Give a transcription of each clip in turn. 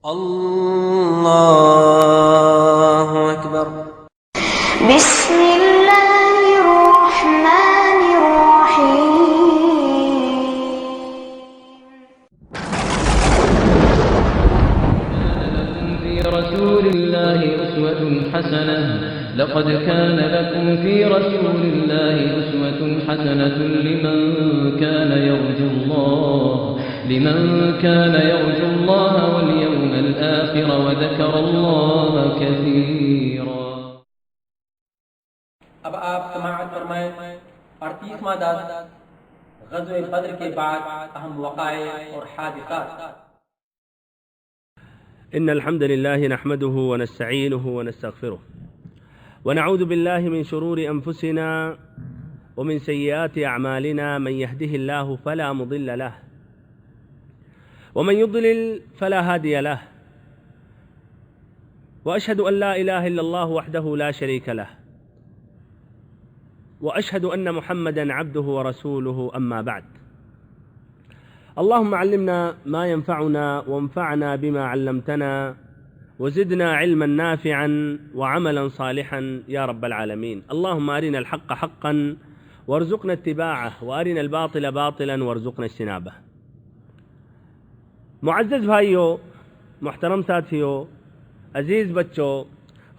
الله أكبر. بسم الله الرحمن الرحيم. في رسول الله أسوة حسنة. لقد كان لكم في رسول الله أسوة حسنة لمن كان يرجو الله واليوم الآخر وذكر الله كثيرا. اب آپ سماعت فرمائیں 38واں درس غزوہ بدر کے بعد اہم وقائع اور حادثات. إن الحمد لله نحمده ونستعينه ونستغفره ونعوذ بالله من شرور أنفسنا ومن سيئات أعمالنا. من يهده الله فلا مضل له ومن يضلل فلا هادي له وأشهد أن لا إله إلا الله وحده لا شريك له وأشهد أن محمدا عبده ورسوله. أما بعد، اللهم علمنا ما ينفعنا وانفعنا بما علمتنا وزدنا علما نافعا وعملا صالحا يا رب العالمين. اللهم أرنا الحق حقا وارزقنا اتباعه وأرنا الباطل باطلا وارزقنا اجتنابه. معزز بھائیوں، محترم ساتھیوں، عزیز بچوں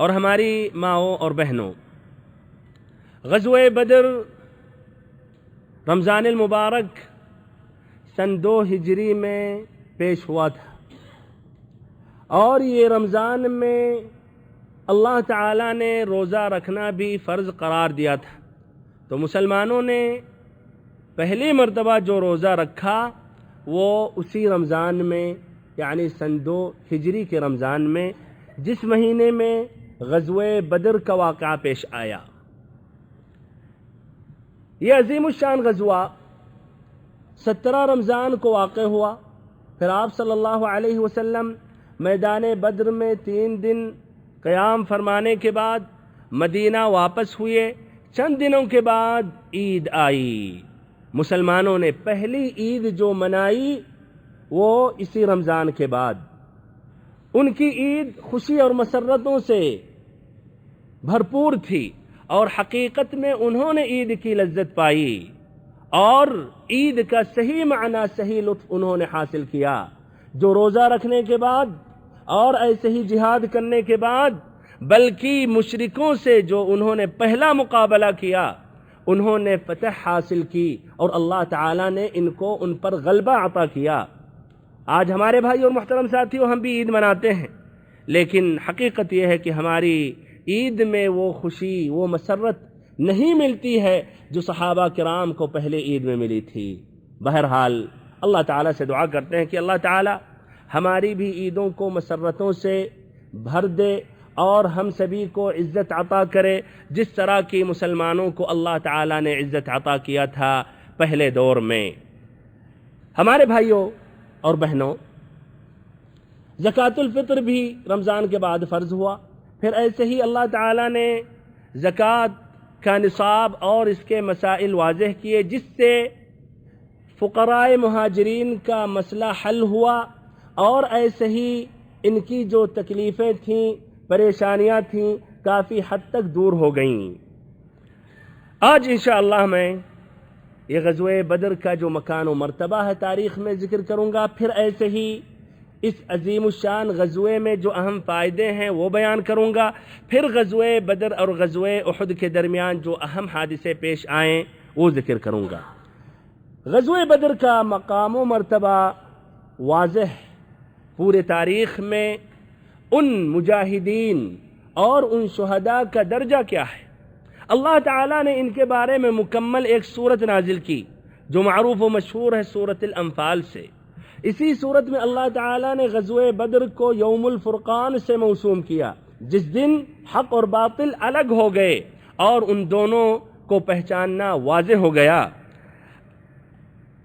اور ہماری ماؤں اور بہنوں، غزوہ بدر رمضان المبارک سن 2 ہجری میں پیش ہوا تھا، اور یہ رمضان میں اللہ تعالیٰ نے روزہ رکھنا بھی فرض قرار دیا تھا. تو مسلمانوں نے پہلی مرتبہ جو روزہ رکھا وہ اسی رمضان میں، یعنی سن 2 ہجری کے رمضان میں، جس مہینے میں غزوہ بدر کا واقعہ پیش آیا. یہ عظیم الشان غزوہ 17 رمضان کو واقع ہوا. پھر آپ صلی اللہ علیہ وسلم میدان بدر میں 3 دن قیام فرمانے کے بعد مدینہ واپس ہوئے. چند دنوں کے بعد عید آئی. مسلمانوں نے پہلی عید جو منائی وہ اسی رمضان کے بعد. ان کی عید خوشی اور مسرتوں سے بھرپور تھی، اور حقیقت میں انہوں نے عید کی لذت پائی اور عید کا صحیح معنی، صحیح لطف انہوں نے حاصل کیا. جو روزہ رکھنے کے بعد اور ایسے ہی جہاد کرنے کے بعد، بلکہ مشرکوں سے جو انہوں نے پہلا مقابلہ کیا، انہوں نے فتح حاصل کی اور اللہ تعالیٰ نے ان پر غلبہ عطا کیا. آج ہمارے بھائی اور محترم ساتھیوں، ہم بھی عید مناتے ہیں، لیکن حقیقت یہ ہے کہ ہماری عید میں وہ خوشی، وہ مسرت نہیں ملتی ہے جو صحابہ کرام کو پہلے عید میں ملی تھی. بہرحال اللہ تعالیٰ سے دعا کرتے ہیں کہ اللہ تعالیٰ ہماری بھی عیدوں کو مسرتوں سے بھر دے اور ہم سبھی کو عزت عطا کرے، جس طرح کی مسلمانوں کو اللہ تعالیٰ نے عزت عطا کیا تھا پہلے دور میں. ہمارے بھائیوں اور بہنوں، زکوٰۃ الفطر بھی رمضان کے بعد فرض ہوا. پھر ایسے ہی اللہ تعالیٰ نے زکوٰۃ کا نصاب اور اس کے مسائل واضح کیے، جس سے فقراء مہاجرین کا مسئلہ حل ہوا، اور ایسے ہی ان کی جو تکلیفیں تھیں، پریشانیاں تھیں، کافی حد تک دور ہو گئیں. آج انشاءاللہ میں یہ غزوہ بدر کا جو مکان و مرتبہ ہے تاریخ میں ذکر کروں گا. پھر ایسے ہی اس عظیم الشان غزوے میں جو اہم فائدے ہیں وہ بیان کروں گا. پھر غزوہ بدر اور غزوہ احد کے درمیان جو اہم حادثے پیش آئیں وہ ذکر کروں گا. غزوہ بدر کا مقام و مرتبہ واضح پورے تاریخ میں. ان مجاہدین اور ان شہداء کا درجہ کیا ہے؟ اللہ تعالیٰ نے ان کے بارے میں مکمل ایک سورت نازل کی جو معروف و مشہور ہے سورۃ الانفال سے. اسی صورت میں اللہ تعالیٰ نے غزوہ بدر کو یوم الفرقان سے موسوم کیا، جس دن حق اور باطل الگ ہو گئے اور ان دونوں کو پہچاننا واضح ہو گیا.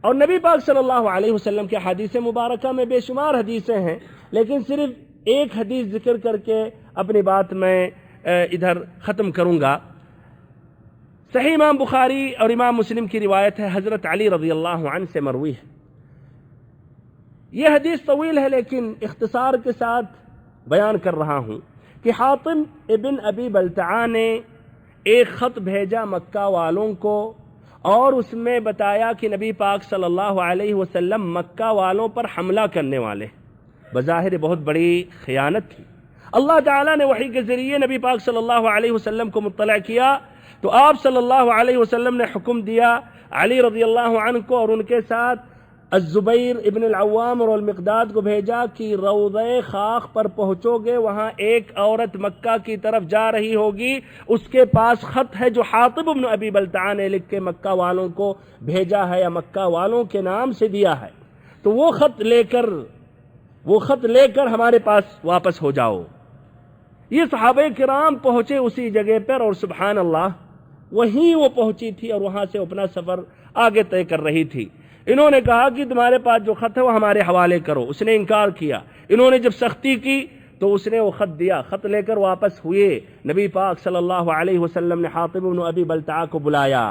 اور نبی پاک صلی اللہ علیہ وسلم کے حدیث مبارکہ میں بے شمار حدیثیں ہیں، لیکن صرف ایک حدیث ذکر کر کے اپنی بات میں ادھر ختم کروں گا. صحیح امام بخاری اور امام مسلم کی روایت ہے، حضرت علی رضی اللہ عنہ سے مروی ہے یہ حدیث طویل ہے لیکن اختصار کے ساتھ بیان کر رہا ہوں کہ حاطب ابن ابی بلتعہ نے ایک خط بھیجا مکہ والوں کو اور اس میں بتایا کہ نبی پاک صلی اللہ علیہ وسلم مکہ والوں پر حملہ کرنے والے، بظاہر بہت بڑی خیانت تھی۔ اللہ تعالیٰ نے وحی کے ذریعے نبی پاک صلی اللہ علیہ وسلم کو مطلع کیا تو آپ صلی اللہ علیہ وسلم نے حکم دیا علی رضی اللہ عنہ کو اور ان کے ساتھ الزبیر ابن العوام اور المقداد کو بھیجا کہ روضہ خاک پر پہنچو گے، وہاں ایک عورت مکہ کی طرف جا رہی ہوگی، اس کے پاس خط ہے جو حاطب ابن ابی بلتعہ نے لکھ کے مکہ والوں کو بھیجا ہے یا مکہ والوں کے نام سے دیا ہے، تو وہ خط لے کر ہمارے پاس واپس ہو جاؤ۔ یہ صحابہ کرام پہنچے اسی جگہ پر اور سبحان اللہ وہیں وہ پہنچی تھی اور وہاں سے اپنا سفر آگے طے کر رہی تھی۔ انہوں نے کہا کہ تمہارے پاس جو خط ہے وہ ہمارے حوالے کرو، اس نے انکار کیا۔ انہوں نے جب سختی کی تو اس نے وہ خط دیا، خط لے کر واپس ہوئے۔ نبی پاک صلی اللہ علیہ وسلم نے حاطب بن ابی بلتعہ کو بلایا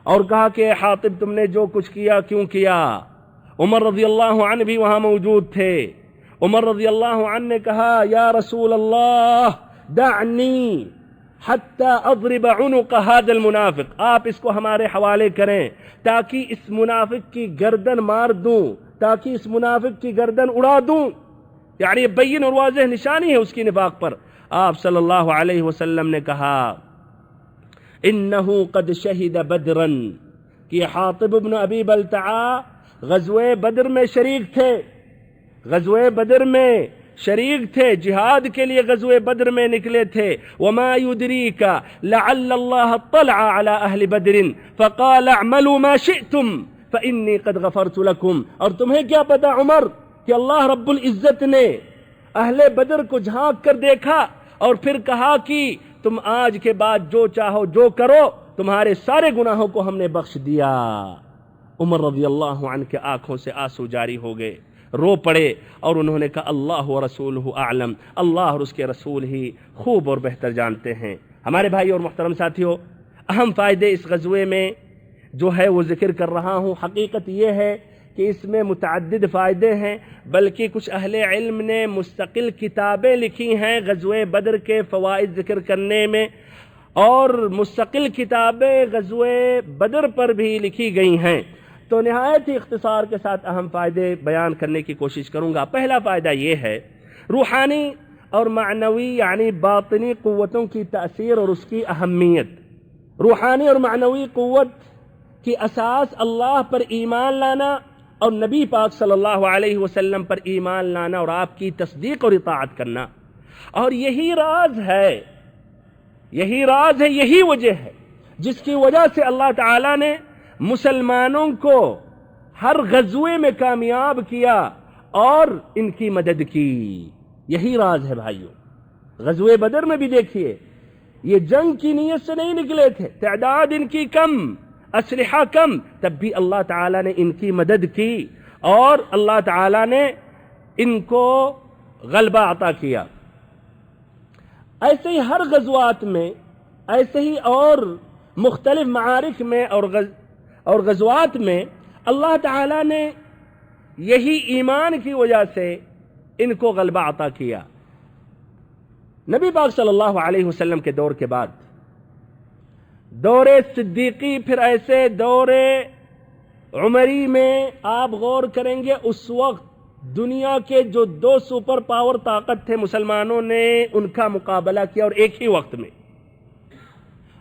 اور کہا کہ اے حاطب تم نے جو کچھ کیا کیوں کیا؟ عمر رضی اللہ عنہ بھی وہاں موجود تھے۔ عمر رضی اللہ عنہ نے کہا یا رسول اللہ دعنی حتی اضرب عنق هذا المنافق، آپ اس کو ہمارے حوالے کریں تاکہ اس منافق کی گردن مار دوں، تاکہ اس منافق کی گردن اڑا دوں، یعنی بین اور واضح نشانی ہے اس کی نفاق پر۔ آپ صلی اللہ علیہ وسلم نے کہا انہو قد شہد بدرا، کہ حاطب بن ابی بلتعہ غزوہ بدر میں شریک تھے، غزوہ بدر میں شریک تھے، جہاد کے لیے غزوہ بدر میں نکلے تھے۔ وما يدريك لعل الله اطلع على اہل بدر فقال اعملوا ما شئتم فاني قد غفرت لكم، اور تمہیں کیا پتا عمر کہ اللہ رب العزت نے اہل بدر کو جھانک کر دیکھا اور پھر کہا کہ تم آج کے بعد جو چاہو جو کرو، تمہارے سارے گناہوں کو ہم نے بخش دیا۔ عمر رضی اللہ عنہ کے آنکھوں سے آنسو جاری ہو گئے، رو پڑے اور انہوں نے کہا اللہ و رسولہ اعلم، اللہ اور اس کے رسول ہی خوب اور بہتر جانتے ہیں۔ ہمارے بھائی اور محترم ساتھیوں، اہم فائدے اس غزوے میں جو ہے وہ ذکر کر رہا ہوں۔ حقیقت یہ ہے کہ اس میں متعدد فائدے ہیں، بلکہ کچھ اہل علم نے مستقل کتابیں لکھی ہیں غزوہ بدر کے فوائد ذکر کرنے میں، اور مستقل کتابیں غزوہ بدر پر بھی لکھی گئی ہیں۔ تو نہایت ہی اختصار کے ساتھ اہم فائدے بیان کرنے کی کوشش کروں گا۔ پہلا فائدہ یہ ہے روحانی اور معنوی یعنی باطنی قوتوں کی تأثیر اور اس کی اہمیت۔ روحانی اور معنوی قوت کی اساس اللہ پر ایمان لانا اور نبی پاک صلی اللہ علیہ وسلم پر ایمان لانا اور آپ کی تصدیق اور اطاعت کرنا، اور یہی راز ہے، یہی وجہ ہے جس کی وجہ سے اللہ تعالیٰ نے مسلمانوں کو ہر غزوے میں کامیاب کیا اور ان کی مدد کی۔ یہی راز ہے بھائیوں۔ غزوہ بدر میں بھی دیکھیے، یہ جنگ کی نیت سے نہیں نکلے تھے، تعداد ان کی کم، اسلحہ کم، تب بھی اللہ تعالیٰ نے ان کی مدد کی اور اللہ تعالیٰ نے ان کو غلبہ عطا کیا۔ ایسے ہی ہر غزوات میں، ایسے ہی اور مختلف معارک میں اور غزوات میں اللہ تعالیٰ نے یہی ایمان کی وجہ سے ان کو غلبہ عطا کیا۔ نبی پاک صلی اللہ علیہ وسلم کے دور کے بعد دور صدیقی، پھر ایسے دور عمری میں آپ غور کریں گے، اس وقت دنیا کے جو دو سپر پاور طاقت تھے مسلمانوں نے ان کا مقابلہ کیا، اور ایک ہی وقت میں۔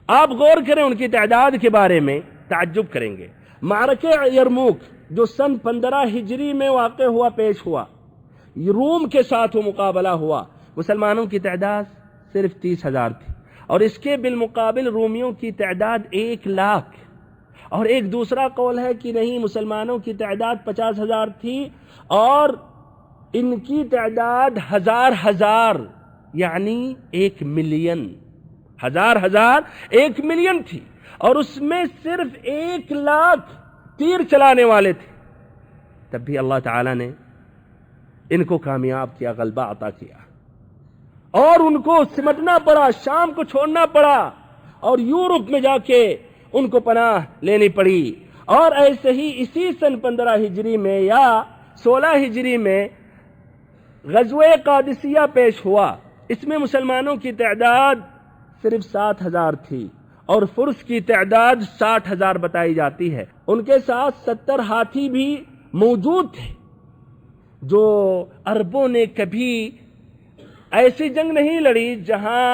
آپ غور کریں ان کی تعداد کے بارے میں، تعجب کریں گے۔ معرکہ یرموک جو سن 15 ہجری میں واقع ہوا، پیش ہوا، روم کے ساتھ وہ مقابلہ ہوا، مسلمانوں کی تعداد صرف 30,000 تھی، اور اس کے بالمقابل رومیوں کی تعداد 1,00,000، اور ایک دوسرا قول ہے کہ نہیں، مسلمانوں کی تعداد 50,000 تھی اور ان کی تعداد ہزار یعنی 1 ملین، ہزار 1 ملین تھی، اور اس میں صرف 1,00,000 تیر چلانے والے تھے، تب بھی اللہ تعالیٰ نے ان کو کامیاب کیا، غلبہ عطا کیا، اور ان کو سمٹنا پڑا، شام کو چھوڑنا پڑا اور یورپ میں جا کے ان کو پناہ لینی پڑی۔ اور ایسے ہی اسی سن 15 ہجری میں یا 16 ہجری میں غزوہ قادسیہ پیش ہوا. اس میں مسلمانوں کی تعداد صرف 7,000 تھی اور فرس کی تعداد 60,000 بتائی جاتی ہے. ان کے ساتھ 70 ہاتھی بھی موجود تھے. جو عربوں نے کبھی ایسی جنگ نہیں لڑی جہاں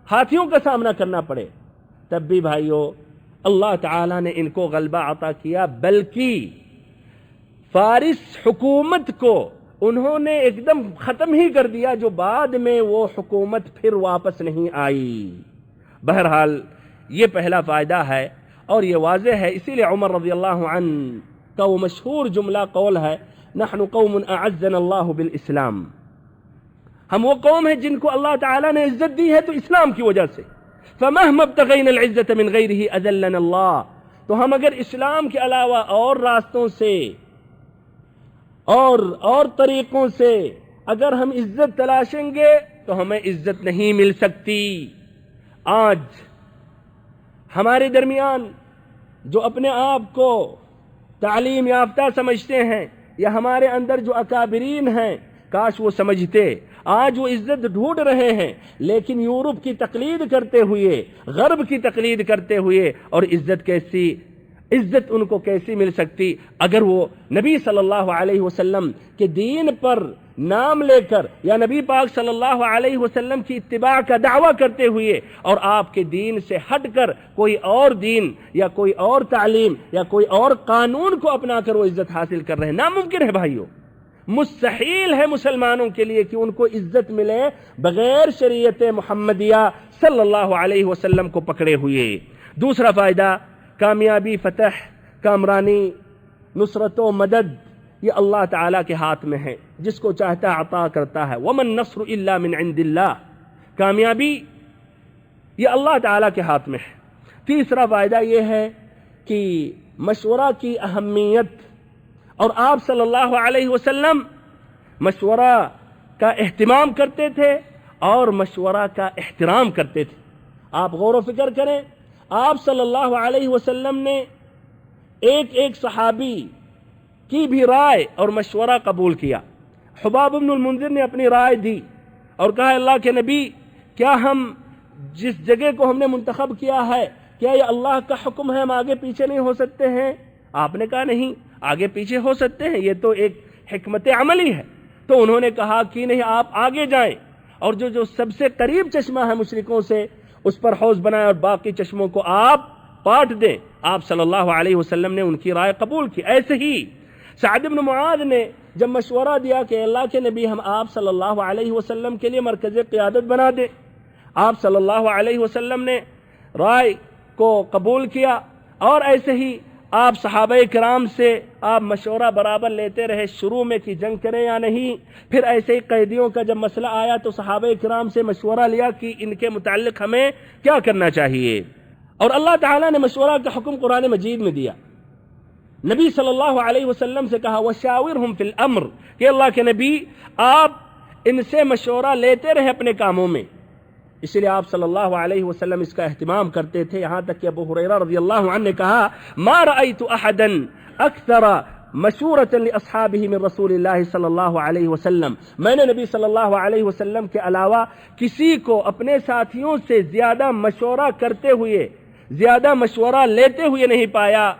ہاتھیوں کا سامنا کرنا پڑے، تب بھی بھائیو اللہ تعالیٰ نے ان کو غلبہ عطا کیا، بلکہ فارس حکومت کو انہوں نے ایک دم ختم ہی کر دیا، جو بعد میں وہ حکومت پھر واپس نہیں آئی. بہرحال یہ پہلا فائدہ ہے اور یہ واضح ہے. اسی لیے عمر رضی اللہ عنہ کا وہ مشہور جملہ قول ہے، نحن قوم اعزنا اللہ بالاسلام. ہم وہ قوم ہیں جن کو اللہ تعالیٰ نے عزت دی ہے تو اسلام کی وجہ سے. فمہما ابتغینا العزت من غیرہ اذلنا اللہ. تو ہم اگر اسلام کے علاوہ اور راستوں سے اور طریقوں سے اگر ہم عزت تلاشیں گے تو ہمیں عزت نہیں مل سکتی. آج ہمارے درمیان جو اپنے آپ کو تعلیم یافتہ سمجھتے ہیں یا ہمارے اندر جو اکابرین ہیں، کاش وہ سمجھتے. آج وہ عزت ڈھونڈ رہے ہیں لیکن یورپ کی تقلید کرتے ہوئے، غرب کی تقلید کرتے ہوئے. اور عزت ان کو کیسی مل سکتی اگر وہ نبی صلی اللہ علیہ وسلم کے دین پر نام لے کر یا نبی پاک صلی اللہ علیہ وسلم کی اتباع کا دعویٰ کرتے ہوئے اور آپ کے دین سے ہٹ کر کوئی اور دین یا کوئی اور تعلیم یا کوئی اور قانون کو اپنا کر وہ عزت حاصل کر رہے ہیں. ناممکن ہے بھائیو، مستحیل ہے مسلمانوں کے لیے کہ ان کو عزت ملے بغیر شریعت محمدیہ صلی اللہ علیہ وسلم کو پکڑے ہوئے. دوسرا فائدہ، کامیابی، فتح، کامرانی، نصرت و مدد یہ اللہ تعالیٰ کے ہاتھ میں ہے، جس کو چاہتا عطا کرتا ہے. وَمَن نَّصْرُ إِلَّا مِنْ عِنْدِ اللَّهِ. کامیابی یہ اللہ تعالیٰ کے ہاتھ میں ہے. تیسرا فائدہ یہ ہے کہ مشورہ کی اہمیت، اور آپ صلی اللہ علیہ وسلم مشورہ کا اہتمام کرتے تھے اور مشورہ کا احترام کرتے تھے. آپ غور و فکر کریں، آپ صلی اللہ علیہ وسلم نے ایک صحابی کی بھی رائے اور مشورہ قبول کیا. حباب بن المنذر نے اپنی رائے دی اور کہا اللہ کے نبی، کیا ہم جس جگہ کو ہم نے منتخب کیا ہے کیا یہ اللہ کا حکم ہے، ہم آگے پیچھے نہیں ہو سکتے ہیں؟ آپ نے کہا نہیں، آگے پیچھے ہو سکتے ہیں، یہ تو ایک حکمت عملی ہے. تو انہوں نے کہا کہ نہیں، آپ آگے جائیں اور جو سب سے قریب چشمہ ہے مشرکوں سے اس پر حوض بنائیں اور باقی چشموں کو آپ پاٹ دیں. آپ صلی اللہ علیہ وسلم نے ان کی رائے قبول کی. ایسے ہی سعد بن معاذ نے جب مشورہ دیا کہ اللہ کے نبی ہم آپ صلی اللہ علیہ وسلم کے لیے مرکز قیادت بنا دیں، آپ صلی اللہ علیہ وسلم نے رائے کو قبول کیا. اور ایسے ہی آپ صحابہ کرام سے آپ مشورہ برابر لیتے رہے، شروع میں کہ جنگ کریں یا نہیں. پھر ایسے ہی قیدیوں کا جب مسئلہ آیا تو صحابہ کرام سے مشورہ لیا کہ ان کے متعلق ہمیں کیا کرنا چاہیے. اور اللہ تعالیٰ نے مشورہ کا حکم قرآن مجید میں دیا. نبی صلی اللہ علیہ وسلم سے کہا وَشَاوِرْهُمْ فِي الْأَمْرِ، کہ اللہ کے نبی آپ ان سے مشورہ لیتے رہے اپنے کاموں میں. اس لیے آپ صلی اللہ علیہ وسلم اس کا اہتمام کرتے تھے. یہاں تک کہ ابو ہریرہ رضی اللہ عنہ نے کہا ما رأيت احدا اکثر مشورۃ لاصحابہ من رسول اللہ صلی اللہ علیہ وسلم، میں نے نبی صلی اللہ علیہ وسلم کے علاوہ کسی کو اپنے ساتھیوں سے زیادہ مشورہ کرتے ہوئے، زیادہ مشورہ لیتے ہوئے نہیں پایا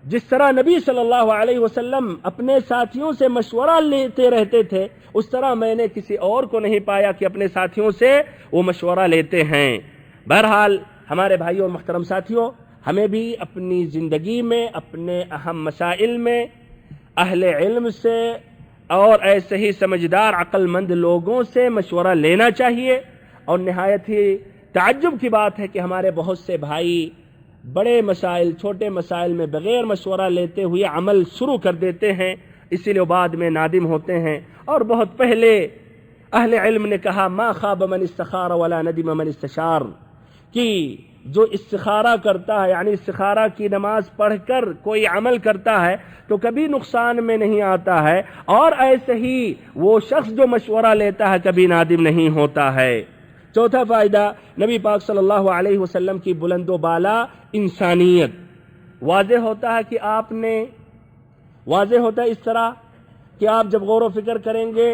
جس طرح نبی صلی اللہ علیہ وسلم اپنے ساتھیوں سے مشورہ لیتے رہتے تھے. اس طرح میں نے کسی اور کو نہیں پایا کہ اپنے ساتھیوں سے وہ مشورہ لیتے ہیں. بہرحال ہمارے بھائیوں اور محترم ساتھیوں، ہمیں بھی اپنی زندگی میں اپنے اہم مسائل میں اہل علم سے اور ایسے ہی سمجھدار عقل مند لوگوں سے مشورہ لینا چاہیے. اور نہایت ہی تعجب کی بات ہے کہ ہمارے بہت سے بھائی بڑے مسائل، چھوٹے مسائل میں بغیر مشورہ لیتے ہوئے عمل شروع کر دیتے ہیں، اسی لیے بعد میں نادم ہوتے ہیں. اور بہت پہلے اہل علم نے کہا ما خاب من استخار ولا ندم من استشار، کہ جو استخارہ کرتا ہے یعنی استخارہ کی نماز پڑھ کر کوئی عمل کرتا ہے تو کبھی نقصان میں نہیں آتا ہے، اور ایسے ہی وہ شخص جو مشورہ لیتا ہے کبھی نادم نہیں ہوتا ہے. چوتھا فائدہ، نبی پاک صلی اللہ علیہ وسلم کی بلند و بالا انسانیت. واضح ہوتا ہے کہ آپ نے، واضح ہوتا ہے اس طرح کہ آپ جب غور و فکر کریں گے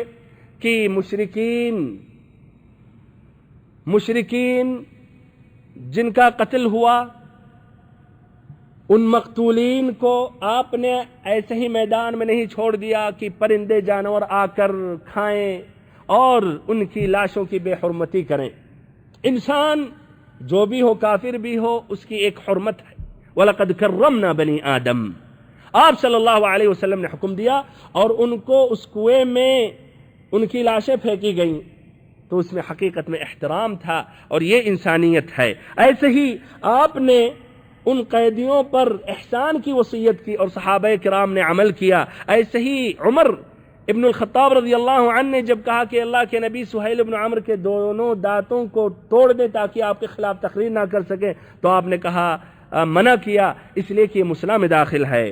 کہ مشرکین جن کا قتل ہوا، ان مقتولین کو آپ نے ایسے ہی میدان میں نہیں چھوڑ دیا کہ پرندے جانور آ کر کھائیں اور ان کی لاشوں کی بے حرمتی کریں۔ انسان جو بھی ہو، کافر بھی ہو، اس کی ایک حرمت ہے۔ وَلَقَدْ كَرَّمْنَا بَنِي آدَمَ، آپ صلی اللہ علیہ وسلم نے حکم دیا اور ان کو اس کنویں میں ان کی لاشیں پھینکی گئیں تو اس میں حقیقت میں احترام تھا، اور یہ انسانیت ہے۔ ایسے ہی آپ نے ان قیدیوں پر احسان کی وصیت کی اور صحابہ کرام نے عمل کیا۔ ایسے ہی عمر ابن الخطاب رضی اللہ عنہ نے جب کہا کہ اللہ کے نبی سہیل ابن عمر کے دونوں دانتوں کو توڑ دیں تاکہ آپ کے خلاف تقریر نہ کر سکیں، تو آپ نے کہا منع کیا، اس لیے کہ یہ مسلح میں داخل ہے۔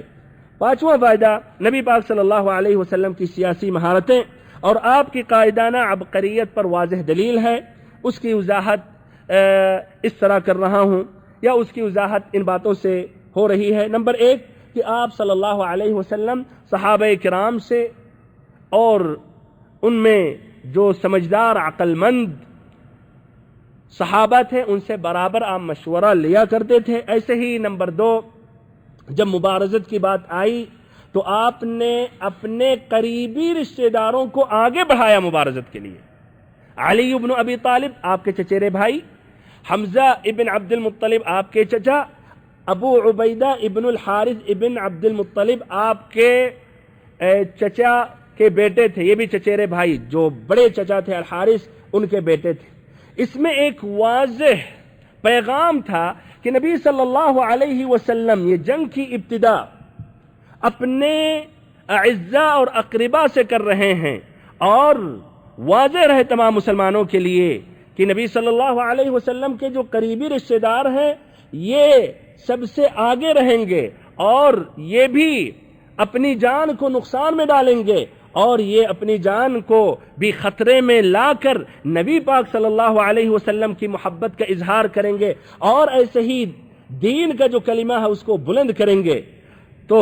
پانچواں فائدہ، نبی پاک صلی اللہ علیہ وسلم کی سیاسی مہارتیں اور آپ کی قائدانہ عبقریت پر واضح دلیل ہے۔ اس کی وضاحت اس طرح کر رہا ہوں، یا اس کی وضاحت ان باتوں سے ہو رہی ہے۔ نمبر ایک کہ آپ صلی اللہ علیہ وسلم صحابہ کرام سے اور ان میں جو سمجھدار عقل مند صحابہ تھے ان سے برابر آپ مشورہ لیا کرتے تھے۔ ایسے ہی نمبر دو، جب مبارزت کی بات آئی تو آپ نے اپنے قریبی رشتہ داروں کو آگے بڑھایا مبارزت کے لیے۔ علی ابن ابی طالب آپ کے چچیرے بھائی، حمزہ ابن عبد المطلب آپ کے چچا، ابو عبیدہ ابن الحارث ابن عبد المطلب آپ کے چچا کے بیٹے تھے، یہ بھی چچیرے بھائی، جو بڑے چچا تھے الحارث ان کے بیٹے تھے۔ اس میں ایک واضح پیغام تھا کہ نبی صلی اللہ علیہ وسلم یہ جنگ کی ابتدا اپنے اعزاء اور اقربا سے کر رہے ہیں، اور واضح رہے تمام مسلمانوں کے لیے کہ نبی صلی اللہ علیہ وسلم کے جو قریبی رشتہ دار ہیں یہ سب سے آگے رہیں گے، اور یہ بھی اپنی جان کو نقصان میں ڈالیں گے، اور یہ اپنی جان کو بھی خطرے میں لا کر نبی پاک صلی اللہ علیہ وسلم کی محبت کا اظہار کریں گے، اور ایسے ہی دین کا جو کلمہ ہے اس کو بلند کریں گے۔ تو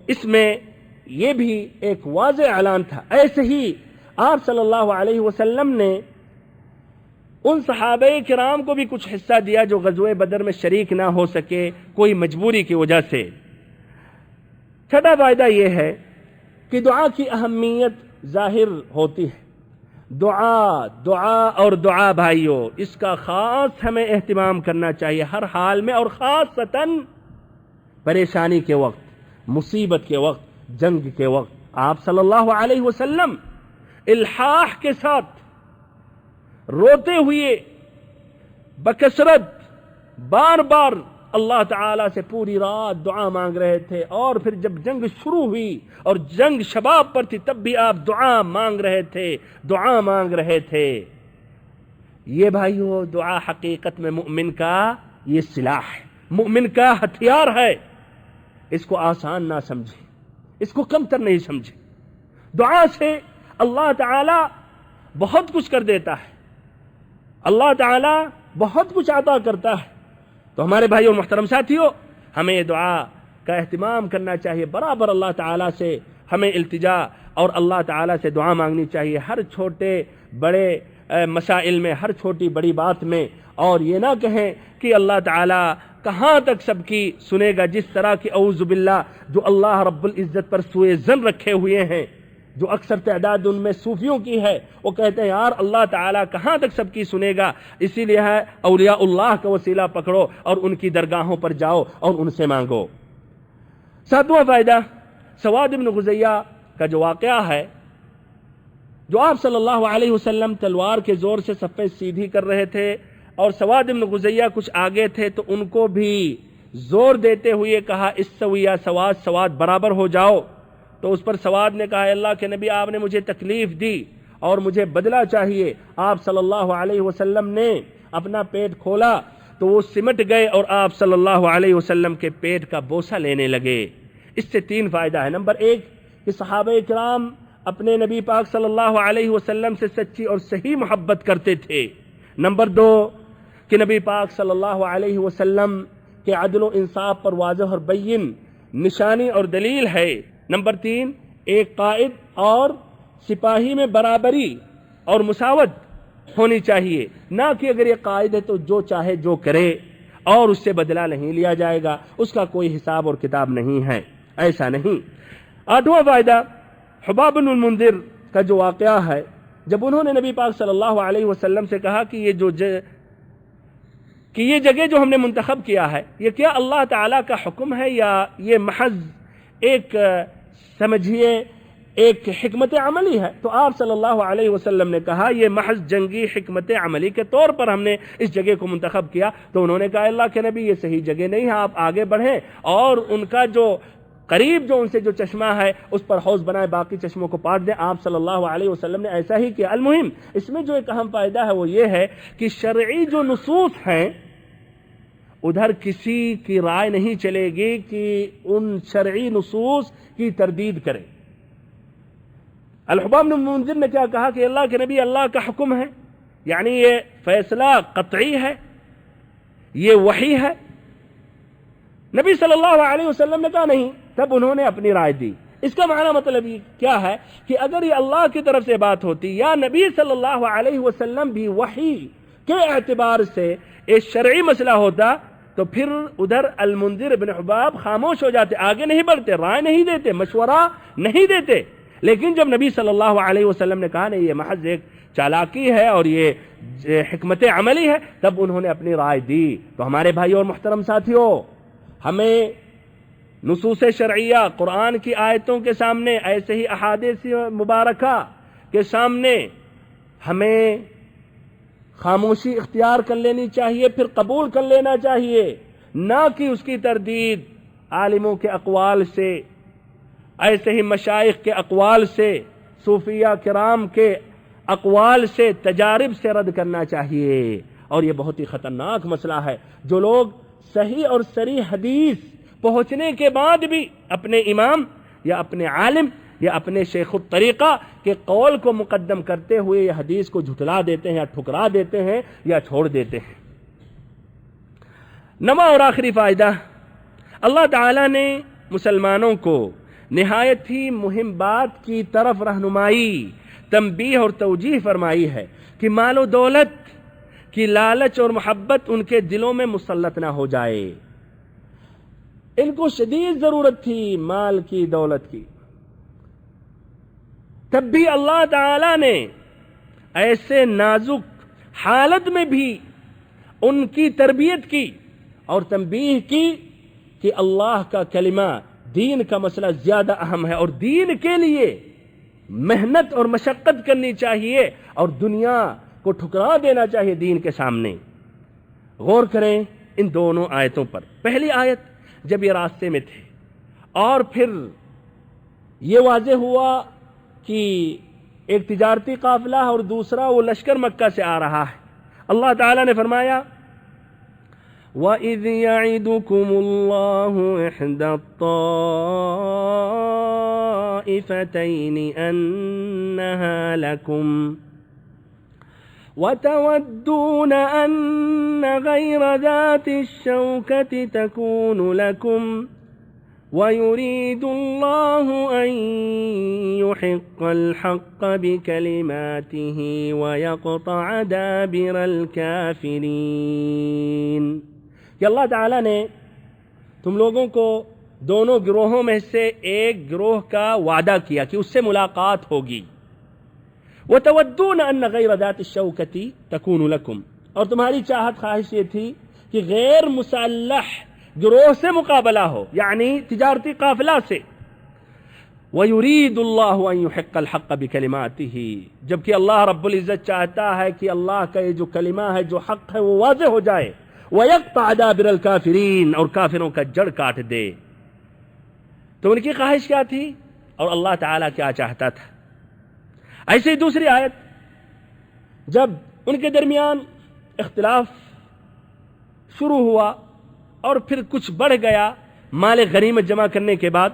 اس میں یہ بھی ایک واضح اعلان تھا۔ ایسے ہی آپ صلی اللہ علیہ وسلم نے ان صحابہ کرام کو بھی کچھ حصہ دیا جو غزوہ بدر میں شریک نہ ہو سکے کوئی مجبوری کی وجہ سے۔ چھٹا فائدہ یہ ہے کہ دعا کی اہمیت ظاہر ہوتی ہے۔ دعا اور دعا بھائیو، اس کا خاص ہمیں اہتمام کرنا چاہیے ہر حال میں، اور خاصتاً پریشانی کے وقت، مصیبت کے وقت، جنگ کے وقت۔ آپ صلی اللہ علیہ وسلم الحاح کے ساتھ روتے ہوئے بکثرت بار بار اللہ تعالیٰ سے پوری رات دعا مانگ رہے تھے، اور پھر جب جنگ شروع ہوئی اور جنگ شباب پر تھی تب بھی آپ دعا مانگ رہے تھے۔ یہ بھائیو، دعا حقیقت میں مومن کا یہ سلاح ہے، مومن کا ہتھیار ہے۔ اس کو آسان نہ سمجھیں، اس کو کم تر نہیں سمجھیں۔ دعا سے اللہ تعالیٰ بہت کچھ کر دیتا ہے، اللہ تعالیٰ بہت کچھ عطا کرتا ہے۔ تو ہمارے بھائیوں اور محترم ساتھیوں، ہمیں دعا کا اہتمام کرنا چاہیے، برابر اللہ تعالیٰ سے ہمیں التجا اور اللہ تعالیٰ سے دعا مانگنی چاہیے، ہر چھوٹے بڑے مسائل میں، ہر چھوٹی بڑی بات میں، اور یہ نہ کہیں کہ اللہ تعالیٰ کہاں تک سب کی سنے گا، جس طرح کی اعوذ باللہ جو اللہ رب العزت پر سوء ظن رکھے ہوئے ہیں، جو اکثر تعداد ان میں صوفیوں کی ہے، وہ کہتے ہیں یار اللہ تعالیٰ کہاں تک سب کی سنے گا، اسی لیے ہے اولیاء اللہ کا وسیلہ پکڑو اور ان کی درگاہوں پر جاؤ اور ان سے مانگو۔ ساتواں فائدہ، سواد بن غزیہ کا جو واقعہ ہے، جو آپ صلی اللہ علیہ وسلم تلوار کے زور سے صفیں سیدھی کر رہے تھے اور سواد بن غزیہ کچھ آگے تھے، تو ان کو بھی زور دیتے ہوئے کہا استوی یا سواد برابر ہو جاؤ۔ تو اس پر سواد نے کہا اللہ کے نبی آپ نے مجھے تکلیف دی اور مجھے بدلہ چاہیے۔ آپ صلی اللہ علیہ وسلم نے اپنا پیٹ کھولا تو وہ سمٹ گئے اور آپ صلی اللہ علیہ وسلم کے پیٹ کا بوسہ لینے لگے۔ اس سے تین فائدہ ہے۔ نمبر ایک کہ صحابہ کرام اپنے نبی پاک صلی اللہ علیہ وسلم سے سچی اور صحیح محبت کرتے تھے۔ نمبر دو کہ نبی پاک صلی اللہ علیہ وسلم کے عدل و انصاف پر واضح اور بین نشانی اور دلیل ہے۔ نمبر تین، ایک قائد اور سپاہی میں برابری اور مساوت ہونی چاہیے، نہ کہ اگر یہ قائد ہے تو جو چاہے جو کرے اور اس سے بدلہ نہیں لیا جائے گا، اس کا کوئی حساب اور کتاب نہیں ہے، ایسا نہیں۔ 8واں فائدہ حباب بن المنذر کا جو واقعہ ہے، جب انہوں نے نبی پاک صلی اللہ علیہ وسلم سے کہا کہ یہ جگہ جو ہم نے منتخب کیا ہے یہ کیا اللہ تعالیٰ کا حکم ہے یا یہ محض ایک سمجھیے ایک حکمت عملی ہے، تو آپ صلی اللہ علیہ وسلم نے کہا یہ محض جنگی حکمت عملی کے طور پر ہم نے اس جگہ کو منتخب کیا۔ تو انہوں نے کہا اللہ کے نبی یہ صحیح جگہ نہیں ہے، آپ آگے بڑھیں اور ان کا جو قریب جو ان سے جو چشمہ ہے اس پر حوض بنائے، باقی چشموں کو پاٹ دیں۔ آپ صلی اللہ علیہ وسلم نے ایسا ہی کیا۔ المہم اس میں جو ایک اہم فائدہ ہے وہ یہ ہے کہ شرعی جو نصوص ہیں ادھر کسی کی رائے نہیں چلے گی کہ ان شرعی نصوص کی تردید کرے۔ الحباب بن منذر نے کیا کہا کہ اللہ کے نبی اللہ کا حکم ہے، یعنی یہ فیصلہ قطعی ہے، یہ وحی ہے۔ نبی صلی اللہ علیہ وسلم نے کہا نہیں، تب انہوں نے اپنی رائے دی۔ اس کا معنی مطلب یہ کیا ہے کہ اگر یہ اللہ کی طرف سے بات ہوتی یا نبی صلی اللہ علیہ وسلم بھی وحی کے اعتبار سے ایک شرعی مسئلہ ہوتا تو پھر ادھر المنذر بن حباب خاموش ہو جاتے، آگے نہیں بڑھتے، رائے نہیں دیتے، مشورہ نہیں دیتے۔ لیکن جب نبی صلی اللہ علیہ وسلم نے کہا نہیں یہ محض ایک چالاکی ہے اور یہ حکمت عملی ہے، تب انہوں نے اپنی رائے دی۔ تو ہمارے بھائی اور محترم ساتھیوں، ہمیں نصوص شرعیہ قرآن کی آیتوں کے سامنے، ایسے ہی احادیث مبارکہ کے سامنے ہمیں خاموشی اختیار کر لینی چاہیے، پھر قبول کر لینا چاہیے، نہ کہ اس کی تردید عالموں کے اقوال سے، ایسے ہی مشائخ کے اقوال سے، صوفیہ کرام کے اقوال سے، تجارب سے رد کرنا چاہیے۔ اور یہ بہت ہی خطرناک مسئلہ ہے، جو لوگ صحیح اور صریح حدیث پہنچنے کے بعد بھی اپنے امام یا اپنے عالم یا اپنے شیخ الطریقہ کے قول کو مقدم کرتے ہوئے یہ حدیث کو جھٹلا دیتے ہیں یا ٹھکرا دیتے ہیں یا چھوڑ دیتے ہیں۔ 9واں اور آخری فائدہ، اللہ تعالیٰ نے مسلمانوں کو نہایت ہی مہم بات کی طرف رہنمائی، تنبیہ اور توجیہ فرمائی ہے کہ مال و دولت کی لالچ اور محبت ان کے دلوں میں مسلط نہ ہو جائے۔ ان کو شدید ضرورت تھی مال کی، دولت کی، تب بھی اللہ تعالی نے ایسے نازک حالت میں بھی ان کی تربیت کی اور تنبیہ کی کہ اللہ کا کلمہ، دین کا مسئلہ زیادہ اہم ہے اور دین کے لیے محنت اور مشقت کرنی چاہیے اور دنیا کو ٹھکرا دینا چاہیے دین کے سامنے۔ غور کریں ان دونوں آیتوں پر۔ پہلی آیت جب یہ راستے میں تھے اور پھر یہ واضح ہوا کہ ایک تجارتی قافلہ اور دوسرا وہ لشکر مکہ سے آ رہا ہے، اللہ تعالیٰ نے فرمایا وَإِذْ يَعِدُكُمُ اللَّهُ إِحْدَى الطَّائِفَتَيْنِ أَنَّهَا لَكُمْ وَتَوَدُّونَ أَنَّ غَيْرَ ذَاتِ الشَّوْكَةِ تَكُونُ لَكُمْ وَيُرِيدُ اللَّهُ أَن يُحِقَّ الْحَقَّ بِكَلِمَاتِهِ وَيَقْطَعَ دَابِرَ الْكَافِرِينَ۔ کہ اللہ تعالیٰ نے تم لوگوں کو دونوں گروہوں میں سے ایک گروہ کا وعدہ کیا کہ اس سے ملاقات ہوگی۔ وَتَوَدُّونَ أَنَّ غَيْرَ ذَاتِ الشَّوْكَةِ تَكُونُ لَكُمْ، اور تمہاری چاہت خواہش یہ تھی کہ غیر مسلح گروہ سے مقابلہ ہو، یعنی تجارتی قافلہ سے۔ وَيُرِيدُ اللَّهُ أَن يُحِقَّ الْحَقَّ بِكَلِمَاتِهِ، جبکہ اللہ رب العزت چاہتا ہے کہ اللہ کا یہ جو کلمہ ہے، جو حق ہے، وہ واضح ہو جائے۔ وَيَقْطَعَ دَابِرَ الْكَافِرِينَ، اور کافروں کا جڑ کاٹ دے۔ تو ان کی خواہش کیا تھی اور اللہ تعالیٰ کیا چاہتا تھا۔ ایسے ہی دوسری آیت، جب ان کے درمیان اختلاف شروع ہوا اور پھر کچھ بڑھ گیا مال غنیمت جمع کرنے کے بعد،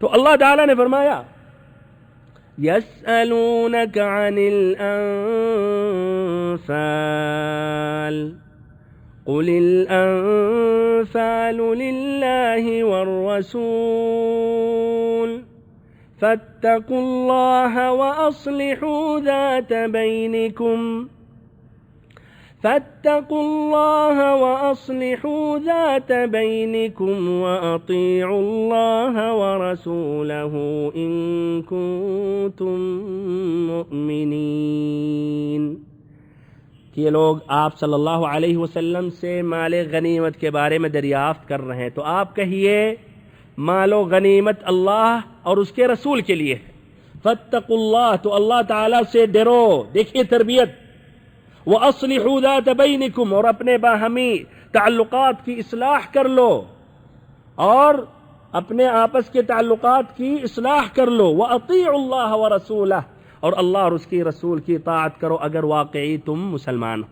تو اللہ تعالیٰ نے فرمایا يَسْأَلُونَكَ عَنِ الْأَنفَالِ قُلِ الْأَنفَالُ لِلَّهِ وَالرَّسُولِ فاتقوا الله وأصلحوا ذات بينكم فاتقوا الله وأصلحوا ذات بينكم وأطيعوا الله ورسوله إن كنتم مؤمنين. کہ یہ لوگ آپ صلی اللہ علیہ وسلم سے مال غنیمت کے بارے میں دریافت کر رہے ہیں، تو آپ کہیے مال و غنیمت اللہ اور اس کے رسول کے لیے ہے. فاتقوا اللہ، تو اللہ تعالیٰ سے ڈرو. دیکھیے تربیت. وَأَصْلِحُوا ذَاتَ بَيْنِكُمْ، اور اپنے باہمی تعلقات کی اصلاح کر لو، اور اپنے آپس کے تعلقات کی اصلاح کر لو. وَأَطِيعُوا اللَّهَ وَرَسُولَهُ، اور اللہ اور اس کی رسول کی اطاعت کرو اگر واقعی تم مسلمان ہو.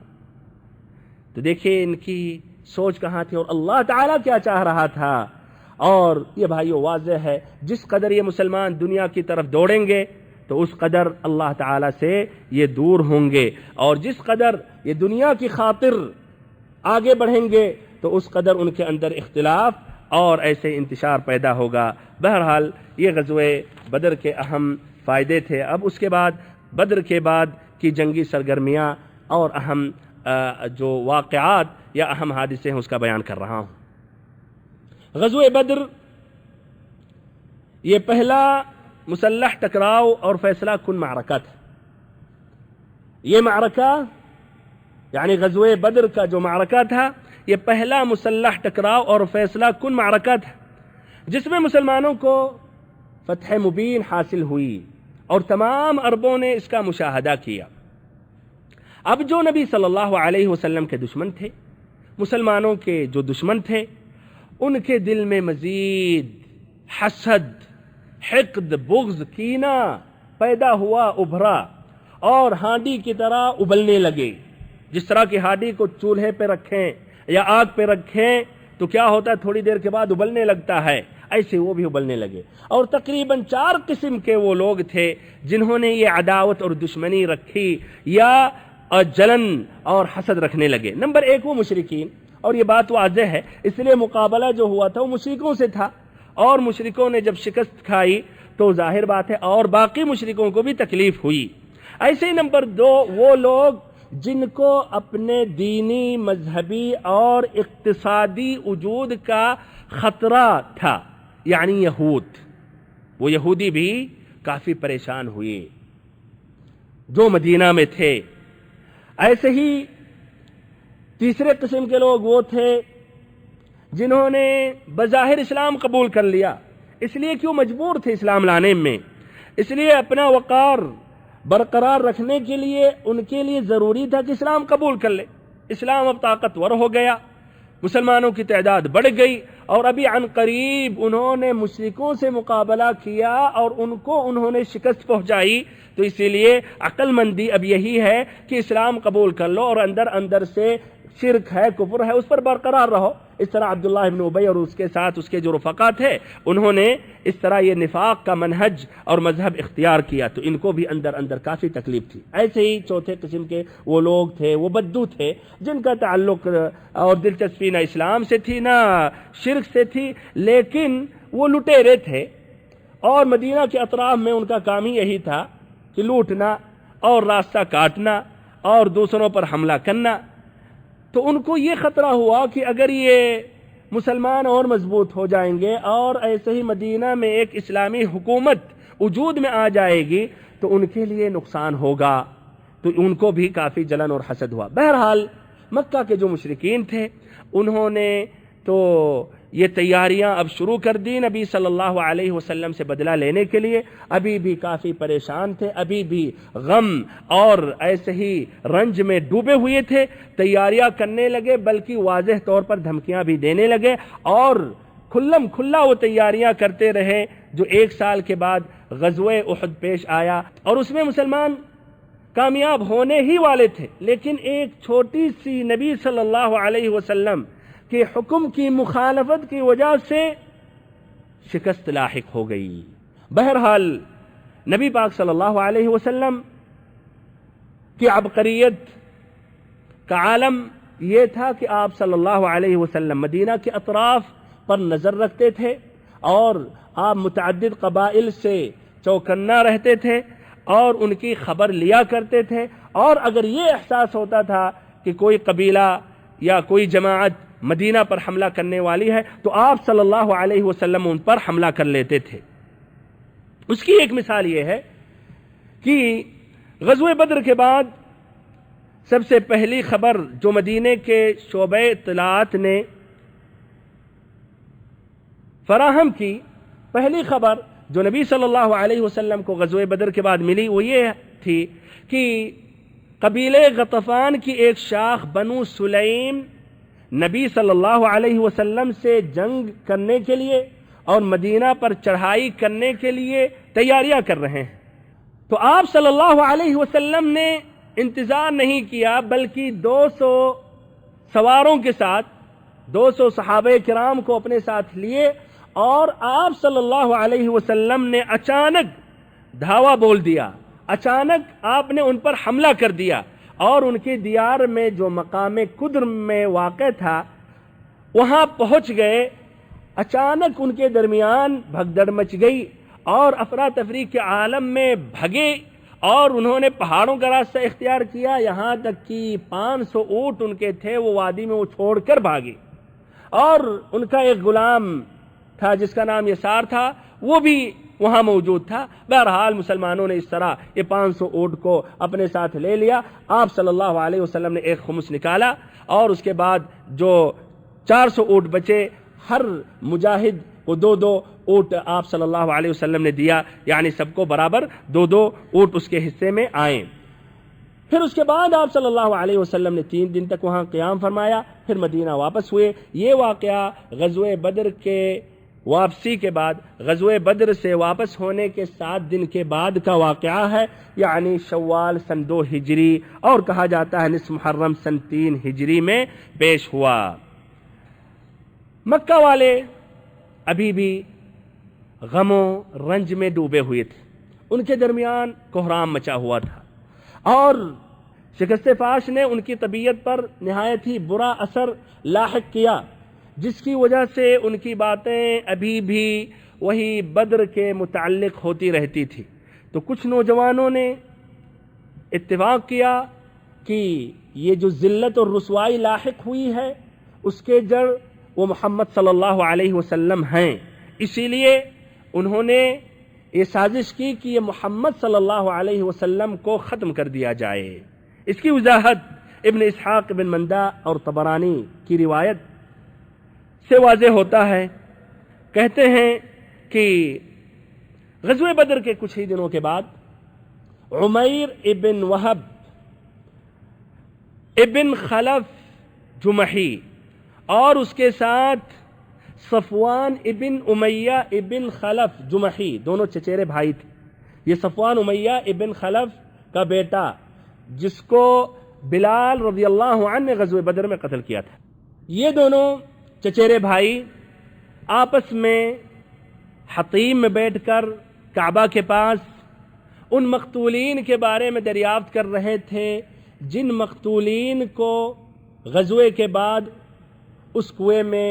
تو دیکھیے ان کی سوچ کہاں تھی اور اللہ تعالیٰ کیا چاہ رہا تھا. اور یہ بھائیو واضح ہے جس قدر یہ مسلمان دنیا کی طرف دوڑیں گے تو اس قدر اللہ تعالیٰ سے یہ دور ہوں گے، اور جس قدر یہ دنیا کی خاطر آگے بڑھیں گے تو اس قدر ان کے اندر اختلاف اور ایسے انتشار پیدا ہوگا. بہرحال یہ غزوہ بدر کے اہم فائدے تھے. اب اس کے بعد بدر کے بعد کی جنگی سرگرمیاں اور اہم جو واقعات یا اہم حادثے ہیں اس کا بیان کر رہا ہوں. غزوہ بدر یہ پہلا مسلح ٹکراؤ اور فیصلہ کن معرکہ تھا. یہ معرکہ یعنی غزوہ بدر کا جو معرکہ تھا یہ پہلا مسلح ٹکراؤ اور فیصلہ کن معرکہ تھا جس میں مسلمانوں کو فتح مبین حاصل ہوئی اور تمام عربوں نے اس کا مشاہدہ کیا. اب جو نبی صلی اللہ علیہ وسلم کے دشمن تھے، مسلمانوں کے جو دشمن تھے، ان کے دل میں مزید حسد، حقد، بغض، کینہ پیدا ہوا، ابھرا اور ہانڈی کی طرح ابلنے لگے. جس طرح کی ہانڈی کو چولہے پہ رکھیں یا آگ پہ رکھیں تو کیا ہوتا ہے، تھوڑی دیر کے بعد ابلنے لگتا ہے، ایسے وہ بھی ابلنے لگے. اور تقریباً 4 قسم کے وہ لوگ تھے جنہوں نے یہ عداوت اور دشمنی رکھی یا جلن اور حسد رکھنے لگے. نمبر 1 وہ مشرکین، اور یہ بات واضح ہے اس لیے مقابلہ جو ہوا تھا وہ مشرکوں سے تھا، اور مشرکوں نے جب شکست کھائی تو ظاہر بات ہے اور باقی مشرکوں کو بھی تکلیف ہوئی. ایسے ہی نمبر 2 وہ لوگ جن کو اپنے دینی، مذہبی اور اقتصادی وجود کا خطرہ تھا، یعنی یہود. وہ یہودی بھی کافی پریشان ہوئے جو مدینہ میں تھے. ایسے ہی تیسرے قسم کے لوگ وہ تھے جنہوں نے بظاہر اسلام قبول کر لیا، اس لیے کیوں مجبور تھے اسلام لانے میں، اس لیے اپنا وقار برقرار رکھنے کے لیے ان کے لیے ضروری تھا کہ اسلام قبول کر لے. اسلام اب طاقتور ہو گیا، مسلمانوں کی تعداد بڑھ گئی، اور ابھی عن قریب انہوں نے مشرکوں سے مقابلہ کیا اور ان کو انہوں نے شکست پہنچائی. تو اسی لیے عقل مندی اب یہی ہے کہ اسلام قبول کر لو اور اندر اندر سے شرک ہے، کفر ہے، اس پر برقرار رہو. اس طرح عبداللہ ابن ابی اور اس کے ساتھ اس کے جو رفقا تھے انہوں نے اس طرح یہ نفاق کا منہج اور مذہب اختیار کیا، تو ان کو بھی اندر اندر کافی تکلیف تھی. ایسے ہی چوتھے قسم کے وہ لوگ تھے، وہ بدو تھے جن کا تعلق اور دلچسپی نہ اسلام سے تھی نہ شرک سے تھی، لیکن وہ لٹیرے تھے اور مدینہ کے اطراف میں ان کا کام ہی یہی تھا کہ لوٹنا اور راستہ کاٹنا اور دوسروں پر حملہ کرنا. تو ان کو یہ خطرہ ہوا کہ اگر یہ مسلمان اور مضبوط ہو جائیں گے اور ایسے ہی مدینہ میں ایک اسلامی حکومت وجود میں آ جائے گی تو ان کے لیے نقصان ہوگا. تو ان کو بھی کافی جلن اور حسد ہوا. بہرحال مکہ کے جو مشرکین تھے انہوں نے تو یہ تیاریاں اب شروع کر دی نبی صلی اللہ علیہ وسلم سے بدلہ لینے کے لیے. ابھی بھی کافی پریشان تھے، ابھی بھی غم اور ایسے ہی رنج میں ڈوبے ہوئے تھے. تیاریاں کرنے لگے، بلکہ واضح طور پر دھمکیاں بھی دینے لگے اور کھلم کھلا وہ تیاریاں کرتے رہے. جو 1 سال کے بعد غزوہ احد پیش آیا اور اس میں مسلمان کامیاب ہونے ہی والے تھے، لیکن ایک چھوٹی سی نبی صلی اللہ علیہ وسلم کہ حکم کی مخالفت کی وجہ سے شکست لاحق ہو گئی. بہرحال نبی پاک صلی اللہ علیہ وسلم کی عبقریت کا عالم یہ تھا کہ آپ صلی اللہ علیہ وسلم مدینہ کے اطراف پر نظر رکھتے تھے اور آپ متعدد قبائل سے چوکنا رہتے تھے اور ان کی خبر لیا کرتے تھے، اور اگر یہ احساس ہوتا تھا کہ کوئی قبیلہ یا کوئی جماعت مدینہ پر حملہ کرنے والی ہے تو آپ صلی اللہ علیہ وسلم ان پر حملہ کر لیتے تھے۔ اس کی ایک مثال یہ ہے کہ غزوہ بدر کے بعد سب سے پہلی خبر جو مدینے کے شعبہ اطلاعات نے فراہم کی، پہلی خبر جو نبی صلی اللہ علیہ وسلم کو غزوہ بدر کے بعد ملی وہ یہ تھی کہ قبیلہ غطفان کی ایک شاخ بنو سلیم نبی صلی اللہ علیہ وسلم سے جنگ کرنے کے لیے اور مدینہ پر چڑھائی کرنے کے لیے تیاریاں کر رہے ہیں۔ تو آپ صلی اللہ علیہ وسلم نے انتظار نہیں کیا، بلکہ 200 سواروں کے ساتھ 200 صحابہ کرام کو اپنے ساتھ لیے، اور آپ صلی اللہ علیہ وسلم نے اچانک دھاوا بول دیا، اچانک آپ نے ان پر حملہ کر دیا، اور ان کی دیار میں جو مقام قدر میں واقع تھا وہاں پہنچ گئے۔ اچانک ان کے درمیان بھگدڑ مچ گئی اور افراتفری کے عالم میں بھگے، اور انہوں نے پہاڑوں کا راستہ اختیار کیا، یہاں تک کہ 500 اونٹ ان کے تھے وہ وادی میں وہ چھوڑ کر بھاگے، اور ان کا ایک غلام تھا جس کا نام یسار تھا وہ بھی وہاں موجود تھا۔ بہرحال مسلمانوں نے اس طرح یہ 500 اونٹ کو اپنے ساتھ لے لیا۔ آپ صلی اللہ علیہ وسلم نے ایک خمس نکالا، اور اس کے بعد جو 400 اونٹ بچے ہر مجاہد کو 2 اونٹ آپ صلی اللہ علیہ وسلم نے دیا، یعنی سب کو برابر 2 اونٹ اس کے حصے میں آئیں۔ پھر اس کے بعد آپ صلی اللہ علیہ وسلم نے 3 دن تک وہاں قیام فرمایا، پھر مدینہ واپس ہوئے۔ یہ واقعہ غزوہ بدر کے واپسی کے بعد، غزوہ بدر سے واپس ہونے کے 7 دن کے بعد کا واقعہ ہے، یعنی شوال سن 2 ہجری، اور کہا جاتا ہے نصف محرم سن 3 ہجری میں پیش ہوا۔ مکہ والے ابھی بھی غموں رنج میں ڈوبے ہوئے تھے، ان کے درمیان کوہرام مچا ہوا تھا، اور شکست فاش نے ان کی طبیعت پر نہایت ہی برا اثر لاحق کیا، جس کی وجہ سے ان کی باتیں ابھی بھی وہی بدر کے متعلق ہوتی رہتی تھی۔ تو کچھ نوجوانوں نے اتفاق کیا کہ یہ جو ذلت اور رسوائی لاحق ہوئی ہے اس کے جڑ وہ محمد صلی اللہ علیہ وسلم ہیں، اسی لیے انہوں نے یہ سازش کی کہ یہ محمد صلی اللہ علیہ وسلم کو ختم کر دیا جائے۔ اس کی وضاحت ابن اسحاق بن مندہ اور طبرانی کی روایت سے واضح ہوتا ہے۔ کہتے ہیں کہ غزوہ بدر کے کچھ ہی دنوں کے بعد عمیر ابن وہب ابن خلف جمحی اور اس کے ساتھ صفوان ابن امیہ ابن خلف جمحی، دونوں چچیرے بھائی تھے۔ یہ صفوان امیہ ابن خلف کا بیٹا جس کو بلال رضی اللہ عنہ نے غزوہ بدر میں قتل کیا تھا، یہ دونوں چچیرے بھائی آپس میں حطیم میں بیٹھ کر کعبہ کے پاس ان مقتولین کے بارے میں دریافت کر رہے تھے جن مقتولین کو غزوے کے بعد اس کنویں میں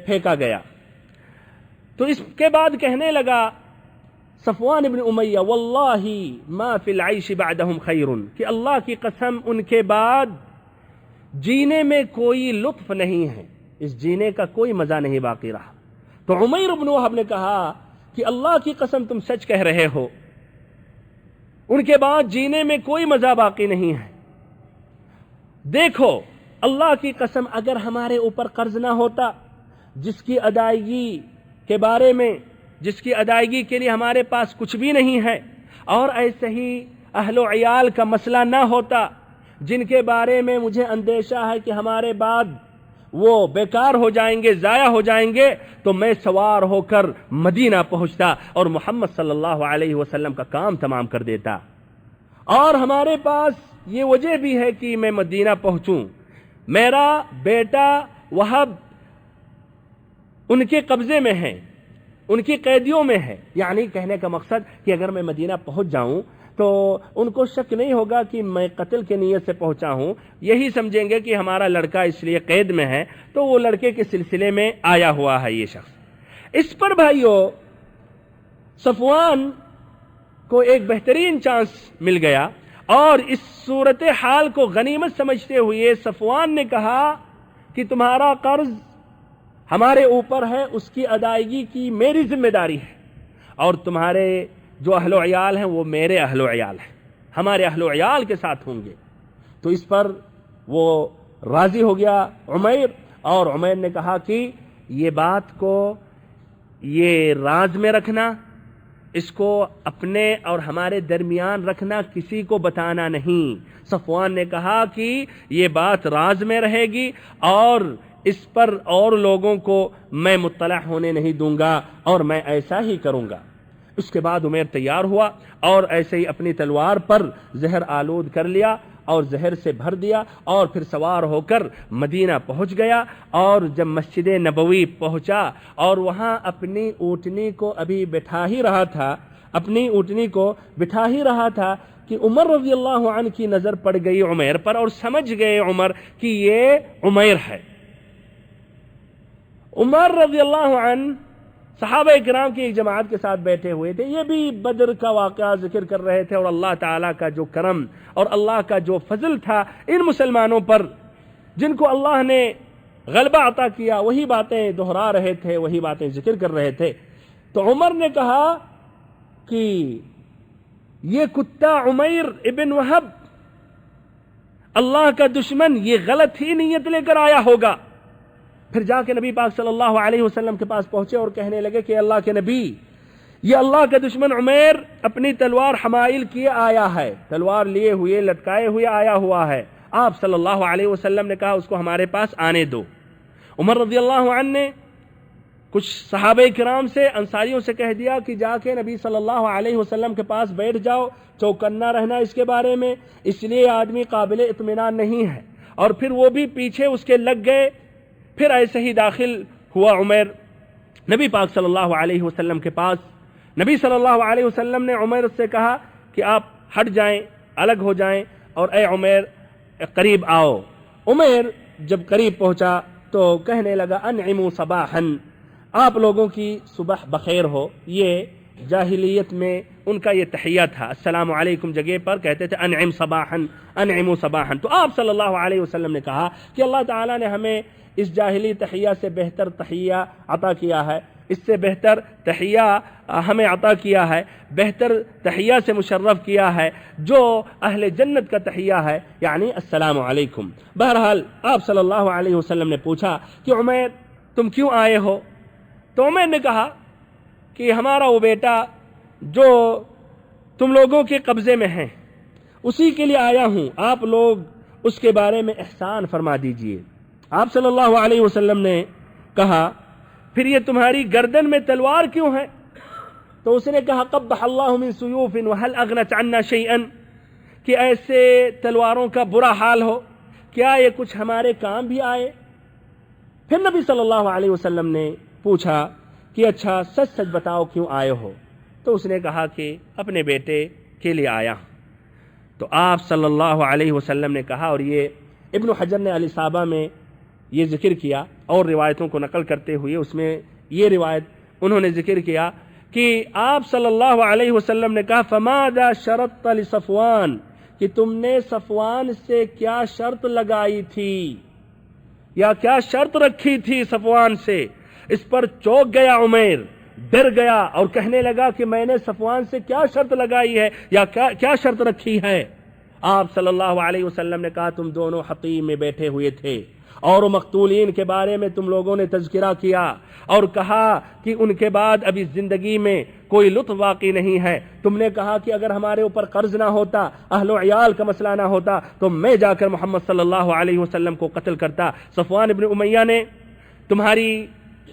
پھینکا گیا۔ تو اس کے بعد کہنے لگا صفوان ابن امیہ واللہ ما فی العیش بعدہم خیر، کہ اللہ کی قسم ان کے بعد جینے میں کوئی لطف نہیں ہے، اس جینے کا کوئی مزہ نہیں باقی رہا۔ تو عمیر ابن وہب نے کہا کہ اللہ کی قسم تم سچ کہہ رہے ہو، ان کے بعد جینے میں کوئی مزہ باقی نہیں ہے۔ دیکھو اللہ کی قسم اگر ہمارے اوپر قرض نہ ہوتا جس کی ادائیگی کے بارے میں، جس کی ادائیگی کے لیے ہمارے پاس کچھ بھی نہیں ہے، اور ایسے ہی اہل و عیال کا مسئلہ نہ ہوتا جن کے بارے میں مجھے اندیشہ ہے کہ ہمارے بعد وہ بیکار ہو جائیں گے، ضائع ہو جائیں گے، تو میں سوار ہو کر مدینہ پہنچتا اور محمد صلی اللہ علیہ وسلم کا کام تمام کر دیتا۔ اور ہمارے پاس یہ وجہ بھی ہے کہ میں مدینہ پہنچوں، میرا بیٹا وہب ان کے قبضے میں ہے، ان کی قیدیوں میں ہے، یعنی کہنے کا مقصد کہ اگر میں مدینہ پہنچ جاؤں تو ان کو شک نہیں ہوگا کہ میں قتل کے نیت سے پہنچا ہوں، یہی سمجھیں گے کہ ہمارا لڑکا اس لیے قید میں ہے، تو وہ لڑکے کے سلسلے میں آیا ہوا ہے یہ شخص۔ اس پر بھائیو صفوان کو ایک بہترین چانس مل گیا، اور اس صورتحال کو غنیمت سمجھتے ہوئے صفوان نے کہا کہ تمہارا قرض ہمارے اوپر ہے، اس کی ادائیگی کی میری ذمہ داری ہے، اور تمہارے جو اہل و عیال ہیں وہ میرے اہل و عیال ہیں، ہمارے اہل و عیال کے ساتھ ہوں گے۔ تو اس پر وہ راضی ہو گیا عمیر، اور عمیر نے کہا کہ یہ بات کو یہ راز میں رکھنا، اس کو اپنے اور ہمارے درمیان رکھنا، کسی کو بتانا نہیں۔ صفوان نے کہا کہ یہ بات راز میں رہے گی اور اس پر اور لوگوں کو میں مطلع ہونے نہیں دوں گا، اور میں ایسا ہی کروں گا۔ اس کے بعد عمیر تیار ہوا اور ایسے ہی اپنی تلوار پر زہر آلود کر لیا اور زہر سے بھر دیا، اور پھر سوار ہو کر مدینہ پہنچ گیا، اور جب مسجد نبوی پہنچا اور وہاں اپنی اونٹنی کو ابھی بٹھا ہی رہا تھا کہ عمر رضی اللہ عنہ کی نظر پڑ گئی عمیر پر، اور سمجھ گئے عمر کہ یہ عمیر ہے۔ عمر رضی اللہ عنہ صحابہ کرام کی ایک جماعت کے ساتھ بیٹھے ہوئے تھے، یہ بھی بدر کا واقعہ ذکر کر رہے تھے، اور اللہ تعالیٰ کا جو کرم اور اللہ کا جو فضل تھا ان مسلمانوں پر، جن کو اللہ نے غلبہ عطا کیا، وہی باتیں دہرا رہے تھے، وہی باتیں ذکر کر رہے تھے۔ تو عمر نے کہا کہ یہ کتا عمیر ابن وہب اللہ کا دشمن، یہ غلط ہی نیت لے کر آیا ہوگا۔ پھر جا کے نبی پاک صلی اللہ علیہ وسلم کے پاس پہنچے اور کہنے لگے کہ اللہ کے نبی، یہ اللہ کا دشمن عمیر اپنی تلوار حمائل کیے آیا ہے، تلوار لیے ہوئے لٹکائے ہوئے آیا ہوا ہے۔ آپ صلی اللہ علیہ وسلم نے کہا اس کو ہمارے پاس آنے دو۔ عمر رضی اللہ عنہ نے کچھ صحابہ کرام سے، انصاریوں سے کہہ دیا کہ جا کے نبی صلی اللہ علیہ وسلم کے پاس بیٹھ جاؤ، چوکنا رہنا اس کے بارے میں، اس لیے آدمی قابل اطمینان نہیں ہے۔ اور پھر وہ بھی پیچھے اس کے لگ گئے۔ پھر ایسے ہی داخل ہوا عمیر نبی پاک صلی اللہ علیہ وسلم کے پاس۔ نبی صلی اللہ علیہ وسلم نے عمیر سے کہا کہ آپ ہٹ جائیں، الگ ہو جائیں، اور اے عمیر قریب آؤ۔ عمیر جب قریب پہنچا تو کہنے لگا انعموا صباحا، آپ لوگوں کی صبح بخیر ہو۔ یہ جاہلیت میں ان کا یہ تحیہ تھا، السلام علیکم جگہ پر کہتے تھے انعم صباحا، انعموا صباحا۔ تو آپ صلی اللہ علیہ وسلم نے کہا کہ اللہ تعالیٰ نے ہمیں اس جاہلی تحیہ سے بہتر تحیہ عطا کیا ہے، اس سے بہتر تحیہ ہمیں عطا کیا ہے، بہتر تحیہ سے مشرف کیا ہے جو اہل جنت کا تحیہ ہے، یعنی السلام علیکم۔ بہرحال آپ صلی اللہ علیہ وسلم نے پوچھا کہ عمیر تم کیوں آئے ہو؟ تو عمیر نے کہا کہ ہمارا وہ بیٹا جو تم لوگوں کے قبضے میں ہے اسی کے لیے آیا ہوں، آپ لوگ اس کے بارے میں احسان فرما دیجئے۔ آپ صلی اللہ علیہ وسلم نے کہا پھر یہ تمہاری گردن میں تلوار کیوں ہے؟ تو اس نے کہا قبح اللہ من سیوف وهل اغنت عنا شیئا، کہ ایسے تلواروں کا برا حال ہو، کیا یہ کچھ ہمارے کام بھی آئے؟ پھر نبی صلی اللہ علیہ وسلم نے پوچھا کہ اچھا سچ سچ بتاؤ کیوں آئے ہو؟ تو اس نے کہا کہ اپنے بیٹے کے لیے آیا ہوں۔ تو آپ صلی اللہ علیہ وسلم نے کہا، اور یہ ابن حجر نے الاصابہ میں یہ ذکر کیا اور روایتوں کو نقل کرتے ہوئے اس میں یہ روایت انہوں نے ذکر کیا کہ آپ صلی اللہ علیہ وسلم نے کہا فماذا شرطت لصفوان، کہ تم نے صفوان سے کیا شرط لگائی تھی یا کیا شرط رکھی تھی صفوان سے؟ اس پر چونک گیا عمیر، ڈر گیا اور کہنے لگا کہ میں نے صفوان سے کیا شرط لگائی ہے یا کیا شرط رکھی ہے؟ آپ صلی اللہ علیہ وسلم نے کہا تم دونوں حطیم میں بیٹھے ہوئے تھے اور مقتولین کے بارے میں تم لوگوں نے تذکرہ کیا اور کہا کہ ان کے بعد ابھی زندگی میں کوئی لطف باقی نہیں ہے۔ تم نے کہا کہ اگر ہمارے اوپر قرض نہ ہوتا، اہل و عیال کا مسئلہ نہ ہوتا تو میں جا کر محمد صلی اللہ علیہ وسلم کو قتل کرتا۔ صفوان ابن امیہ نے تمہاری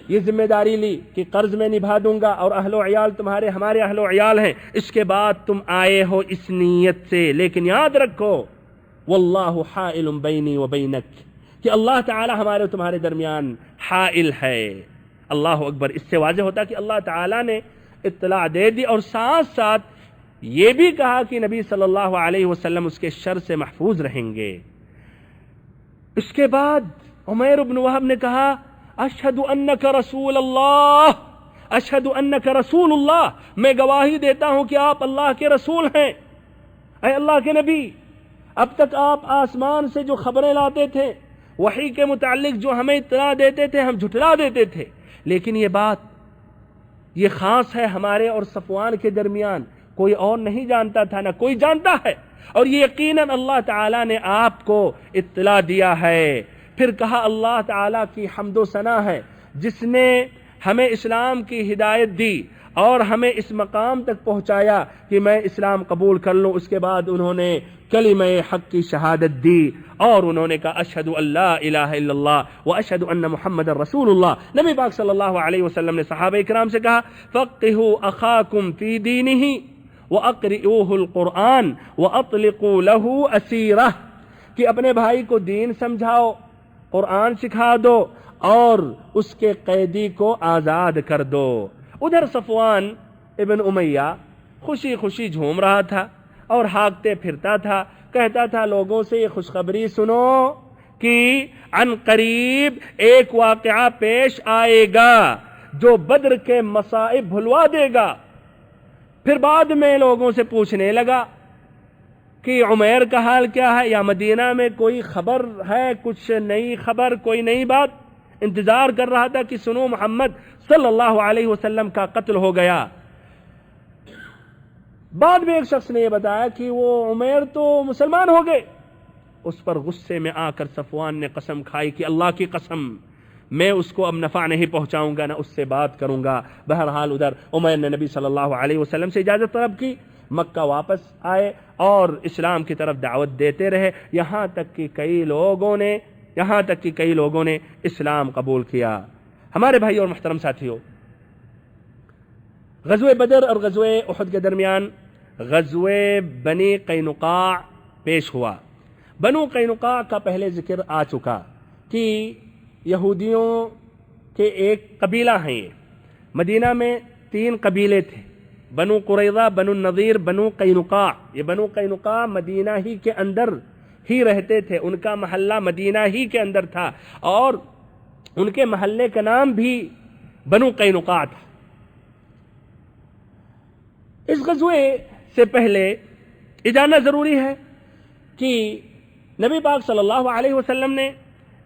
یہ ذمہ داری لی کہ قرض میں نبھا دوں گا اور اہل و عیال ہمارے اہل و عیال ہیں، اس کے بعد تم آئے ہو اس نیت سے، لیکن یاد رکھو واللہ حائل بینی و بینک، کہ اللہ تعالی ہمارے و تمہارے درمیان حائل ہے۔ اللہ اکبر۔ اس سے واضح ہوتا کہ اللہ تعالی نے اطلاع دے دی اور ساتھ ساتھ یہ بھی کہا کہ نبی صلی اللہ علیہ وسلم اس کے شر سے محفوظ رہیں گے۔ اس کے بعد عمیر بن وہب نے کہا اشہد انک رسول اللہ، اشہد انک رسول اللہ، میں گواہی دیتا ہوں کہ آپ اللہ کے رسول ہیں۔ اے اللہ کے نبی، اب تک آپ آسمان سے جو خبریں لاتے تھے، وحی کے متعلق جو ہمیں اطلاع دیتے تھے، ہم جھٹلا دیتے تھے، لیکن یہ بات یہ خاص ہے ہمارے اور صفوان کے درمیان، کوئی اور نہیں جانتا تھا، نہ کوئی جانتا ہے، اور یہ یقیناً اللہ تعالیٰ نے آپ کو اطلاع دیا ہے۔ پھر کہا اللہ تعالیٰ کی حمد و ثنا ہے جس نے ہمیں اسلام کی ہدایت دی اور ہمیں اس مقام تک پہنچایا کہ میں اسلام قبول کر لوں۔ اس کے بعد انہوں نے کلمہ حق کی شہادت دی اور انہوں نے کہا اشہد ان لا الہ الا اللہ واشہد ان محمد رسول اللہ۔ نبی پاک صلی اللہ علیہ وسلم نے صحابہ کرام سے کہا فقہوا اخاکم فی دینہ واقرئوہ القرآن واطلقوا لہ اسیرہ، کہ اپنے بھائی کو دین سمجھاؤ، قرآن سکھا دو اور اس کے قیدی کو آزاد کر دو۔ ادھر صفوان ابن امیہ خوشی خوشی جھوم رہا تھا اور ہانکتے پھرتا تھا، کہتا تھا لوگوں سے یہ خوشخبری سنو کہ عن قریب ایک واقعہ پیش آئے گا جو بدر کے مصائب بھلوا دے گا۔ پھر بعد میں لوگوں سے پوچھنے لگا کہ عمیر کا حال کیا ہے، یا مدینہ میں کوئی خبر ہے، کچھ نئی خبر، کوئی نئی بات؟ انتظار کر رہا تھا کہ سنو محمد صلی اللہ علیہ وسلم کا قتل ہو گیا۔ بعد میں ایک شخص نے یہ بتایا کہ وہ عمیر تو مسلمان ہو گئے۔ اس پر غصے میں آ کر صفوان نے قسم کھائی کہ اللہ کی قسم میں اس کو اب نفع نہیں پہنچاؤں گا، نہ اس سے بات کروں گا۔ بہرحال ادھر عمیر نے نبی صلی اللہ علیہ وسلم سے اجازت طلب کی، مکہ واپس آئے اور اسلام کی طرف دعوت دیتے رہے، یہاں تک کہ کئی لوگوں نے اسلام قبول کیا۔ ہمارے بھائی اور محترم ساتھیوں، غزوہ بدر اور غزوہ احد کے درمیان غزوہ بنی قینقاع پیش ہوا۔ بنو قینقاع کا پہلے ذکر آ چکا کہ یہودیوں کے ایک قبیلہ ہیں، یہ مدینہ میں 3 قبیلے تھے، بنو قریظہ، بنو النضیر، بنو قینقاع۔ یہ بنو قینقاع مدینہ ہی کے اندر ہی رہتے تھے، ان کا محلہ مدینہ ہی کے اندر تھا اور ان کے محلے کا نام بھی بنو قینقاع تھا۔ اس غزوے سے پہلے یہ جاننا ضروری ہے کہ نبی پاک صلی اللہ علیہ وسلم نے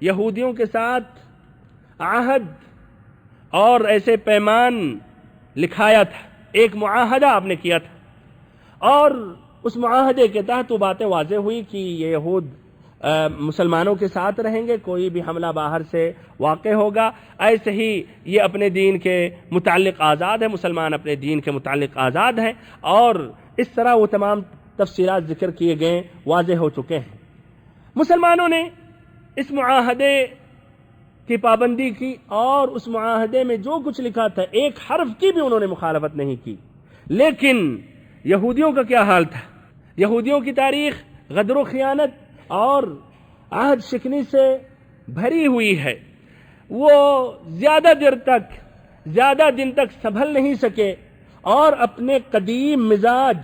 یہودیوں کے ساتھ عہد اور ایسے پیمان لکھایا تھا، ایک معاہدہ آپ نے کیا تھا، اور اس معاہدے کے تحت وہ باتیں واضح ہوئی کہ یہ یہود مسلمانوں کے ساتھ رہیں گے، کوئی بھی حملہ باہر سے واقع ہوگا، ایسے ہی یہ اپنے دین کے متعلق آزاد ہے، مسلمان اپنے دین کے متعلق آزاد ہیں، اور اس طرح وہ تمام تفصیلات ذکر کیے گئے، واضح ہو چکے ہیں۔ مسلمانوں نے اس معاہدے کی پابندی کی اور اس معاہدے میں جو کچھ لکھا تھا ایک حرف کی بھی انہوں نے مخالفت نہیں کی۔ لیکن یہودیوں کا کیا حال تھا؟ یہودیوں کی تاریخ غدر و خیانت اور عہد شکنی سے بھری ہوئی ہے۔ وہ زیادہ دن تک سنبھل نہیں سکے اور اپنے قدیم مزاج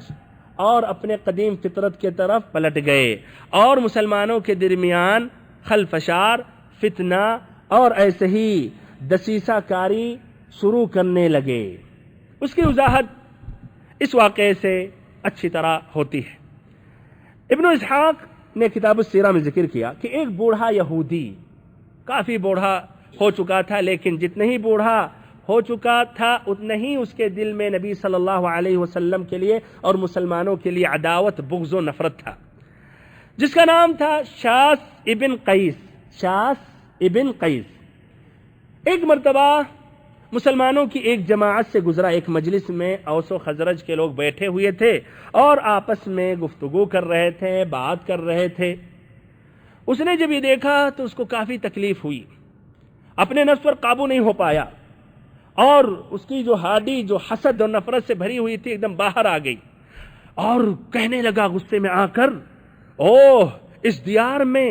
اور اپنے قدیم فطرت کے طرف پلٹ گئے اور مسلمانوں کے درمیان خلفشار، فتنہ اور ایسے ہی دسیسہ کاری شروع کرنے لگے۔ اس کی وضاحت اس واقعے سے اچھی طرح ہوتی ہے۔ ابن اسحاق نے کتاب السیرہ میں ذکر کیا کہ ایک بوڑھا یہودی، کافی بوڑھا ہو چکا تھا، لیکن جتنا ہی بوڑھا ہو چکا تھا اتنا ہی اس کے دل میں نبی صلی اللہ علیہ وسلم کے لیے اور مسلمانوں کے لیے عداوت، بغض و نفرت تھا، جس کا نام تھا شاس ابن قیس۔ ایک مرتبہ مسلمانوں کی ایک جماعت سے گزرا، ایک مجلس میں اوس و خزرج کے لوگ بیٹھے ہوئے تھے اور آپس میں گفتگو کر رہے تھے، بات کر رہے تھے۔ اس نے جب یہ دیکھا تو اس کو کافی تکلیف ہوئی، اپنے نفس پر قابو نہیں ہو پایا اور اس کی جو ہاڈی جو حسد اور نفرت سے بھری ہوئی تھی ایک دم باہر آ گئی اور کہنے لگا غصے میں آ کر، اوہ اس دیار میں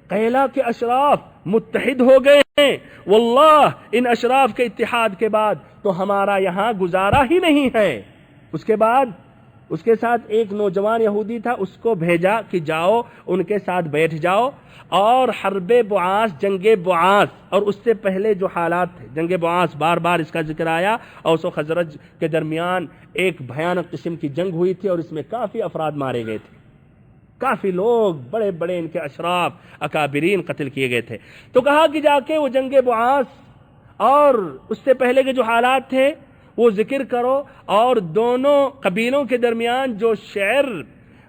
قیلا کے اشراف متحد ہو گئے ہیں، واللہ ان اشراف کے اتحاد کے بعد تو ہمارا یہاں گزارا ہی نہیں ہے۔ اس کے بعد اس کے ساتھ ایک نوجوان یہودی تھا، اس کو بھیجا کہ جاؤ ان کے ساتھ بیٹھ جاؤ، اور حرب بعاث، جنگ بعاث، اور اس سے پہلے جو حالات تھے جنگ بعاث، بار بار اس کا ذکر آیا، اوس و خزرج کے درمیان ایک بھیانک قسم کی جنگ ہوئی تھی، اور اس میں کافی افراد مارے گئے تھے، کافی لوگ بڑے بڑے ان کے اشراف اکابرین قتل کیے گئے تھے۔ تو کہا کہ جا کے وہ جنگ بعاث اور اس سے پہلے کے جو حالات تھے وہ ذکر کرو، اور دونوں قبیلوں کے درمیان جو شعر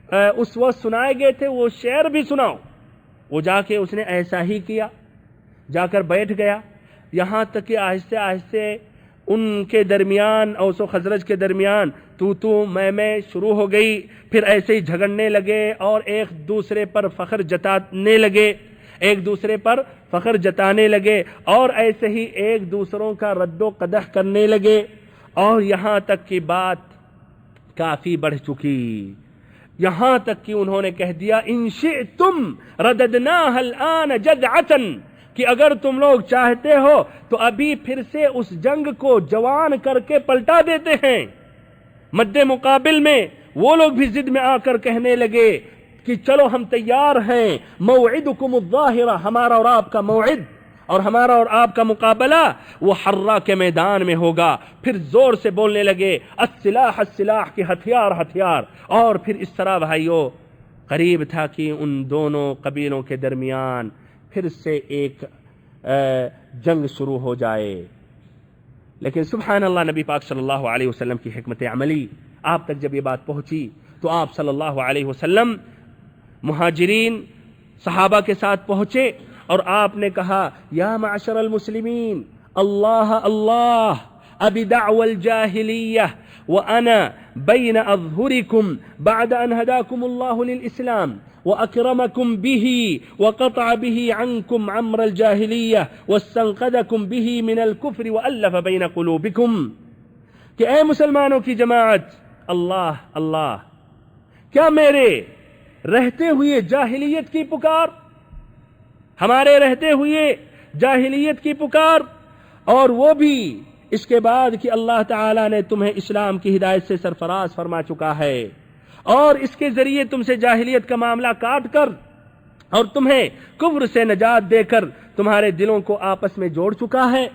اس وقت سنائے گئے تھے وہ شعر بھی سناؤ۔ وہ جا کے اس نے ایسا ہی کیا، جا کر بیٹھ گیا، یہاں تک کہ آہستہ آہستہ ان کے درمیان، اوس و خزرج کے درمیان تو میں شروع ہو گئی، پھر ایسے ہی جھگڑنے لگے اور ایک دوسرے پر فخر جتانے لگے، اور ایسے ہی ایک دوسروں کا رد و قدح کرنے لگے، اور یہاں تک کہ بات کافی بڑھ چکی، یہاں تک کہ انہوں نے کہہ دیا ان شئتم رددناها الآن جدعة، کہ اگر تم لوگ چاہتے ہو تو ابھی پھر سے اس جنگ کو جوان کر کے پلٹا دیتے ہیں۔ مد مقابل میں وہ لوگ بھی ضد میں آ کر کہنے لگے کہ چلو ہم تیار ہیں، موعدکم الظاہرہ، ہمارا اور آپ کا موعد اور ہمارا اور آپ کا مقابلہ وہ حرہ کے میدان میں ہوگا۔ پھر زور سے بولنے لگے السلاح السلاح، کی ہتھیار ہتھیار، اور پھر اس طرح بھائیوں قریب تھا کہ ان دونوں قبیلوں کے درمیان پھر سے ایک جنگ شروع ہو جائے۔ لیکن سبحان اللہ، نبی پاک صلی اللہ علیہ وسلم کی حکمت عملی، آپ تک جب یہ بات پہنچی تو آپ صلی اللہ علیہ وسلم مہاجرین صحابہ کے ساتھ پہنچے، اور آپ نے کہا یا معشر المسلمین، اللہ اللہ ابی دعوى الجاہلیہ وانا بین اظہرکم بعد ان ہداکم اللہ للاسلام وأكرمكم به وقطع به عنكم عمر الجاهلية واستنقذكم به من الكفر وألف بين قلوبكم، کہ اے مسلمانوں کی جماعت، اللہ اللہ، کیا میرے رہتے ہوئے جاہلیت کی پکار، ہمارے رہتے ہوئے جاہلیت کی پکار، اور وہ بھی اس کے بعد کہ اللہ تعالیٰ نے تمہیں اسلام کی ہدایت سے سرفراز فرما چکا ہے، اور اس کے ذریعے تم سے جاہلیت کا معاملہ کاٹ کر اور تمہیں کفر سے نجات دے کر تمہارے دلوں کو آپس میں جوڑ چکا ہے۔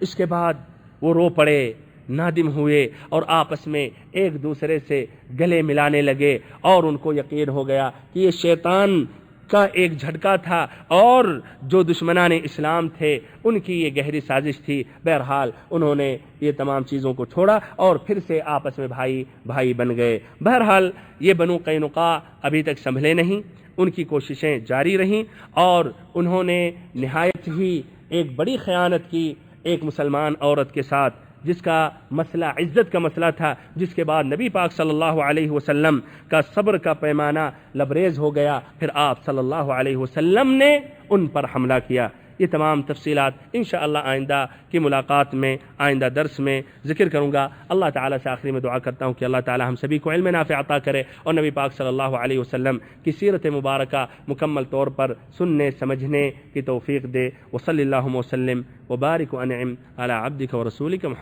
اس کے بعد وہ رو پڑے، نادم ہوئے، اور آپس میں ایک دوسرے سے گلے ملانے لگے، اور ان کو یقین ہو گیا کہ یہ شیطان کا ایک جھٹکا تھا، اور جو دشمنان اسلام تھے ان کی یہ گہری سازش تھی۔ بہرحال انہوں نے یہ تمام چیزوں کو چھوڑا اور پھر سے آپس میں بھائی بن گئے۔ بہرحال یہ بنو قینقاع ابھی تک سنبھلے نہیں، ان کی کوششیں جاری رہیں، اور انہوں نے نہایت ہی ایک بڑی خیانت کی ایک مسلمان عورت کے ساتھ، جس کا مسئلہ عزت کا مسئلہ تھا، جس کے بعد نبی پاک صلی اللہ علیہ وسلم کا صبر کا پیمانہ لبریز ہو گیا، پھر آپ صلی اللہ علیہ وسلم نے ان پر حملہ کیا۔ یہ تمام تفصیلات انشاءاللہ آئندہ کی ملاقات میں، آئندہ درس میں ذکر کروں گا۔ اللہ تعالیٰ سے آخری میں دعا کرتا ہوں کہ اللہ تعالیٰ ہم سبھی کو علم نافع عطا کرے، اور نبی پاک صلی اللہ علیہ وسلم کی سیرت مبارکہ مکمل طور پر سننے سمجھنے کی توفیق دے۔ وصلی اللہ وسلم وبارک وانعم علی عبدک ورسولک محمد۔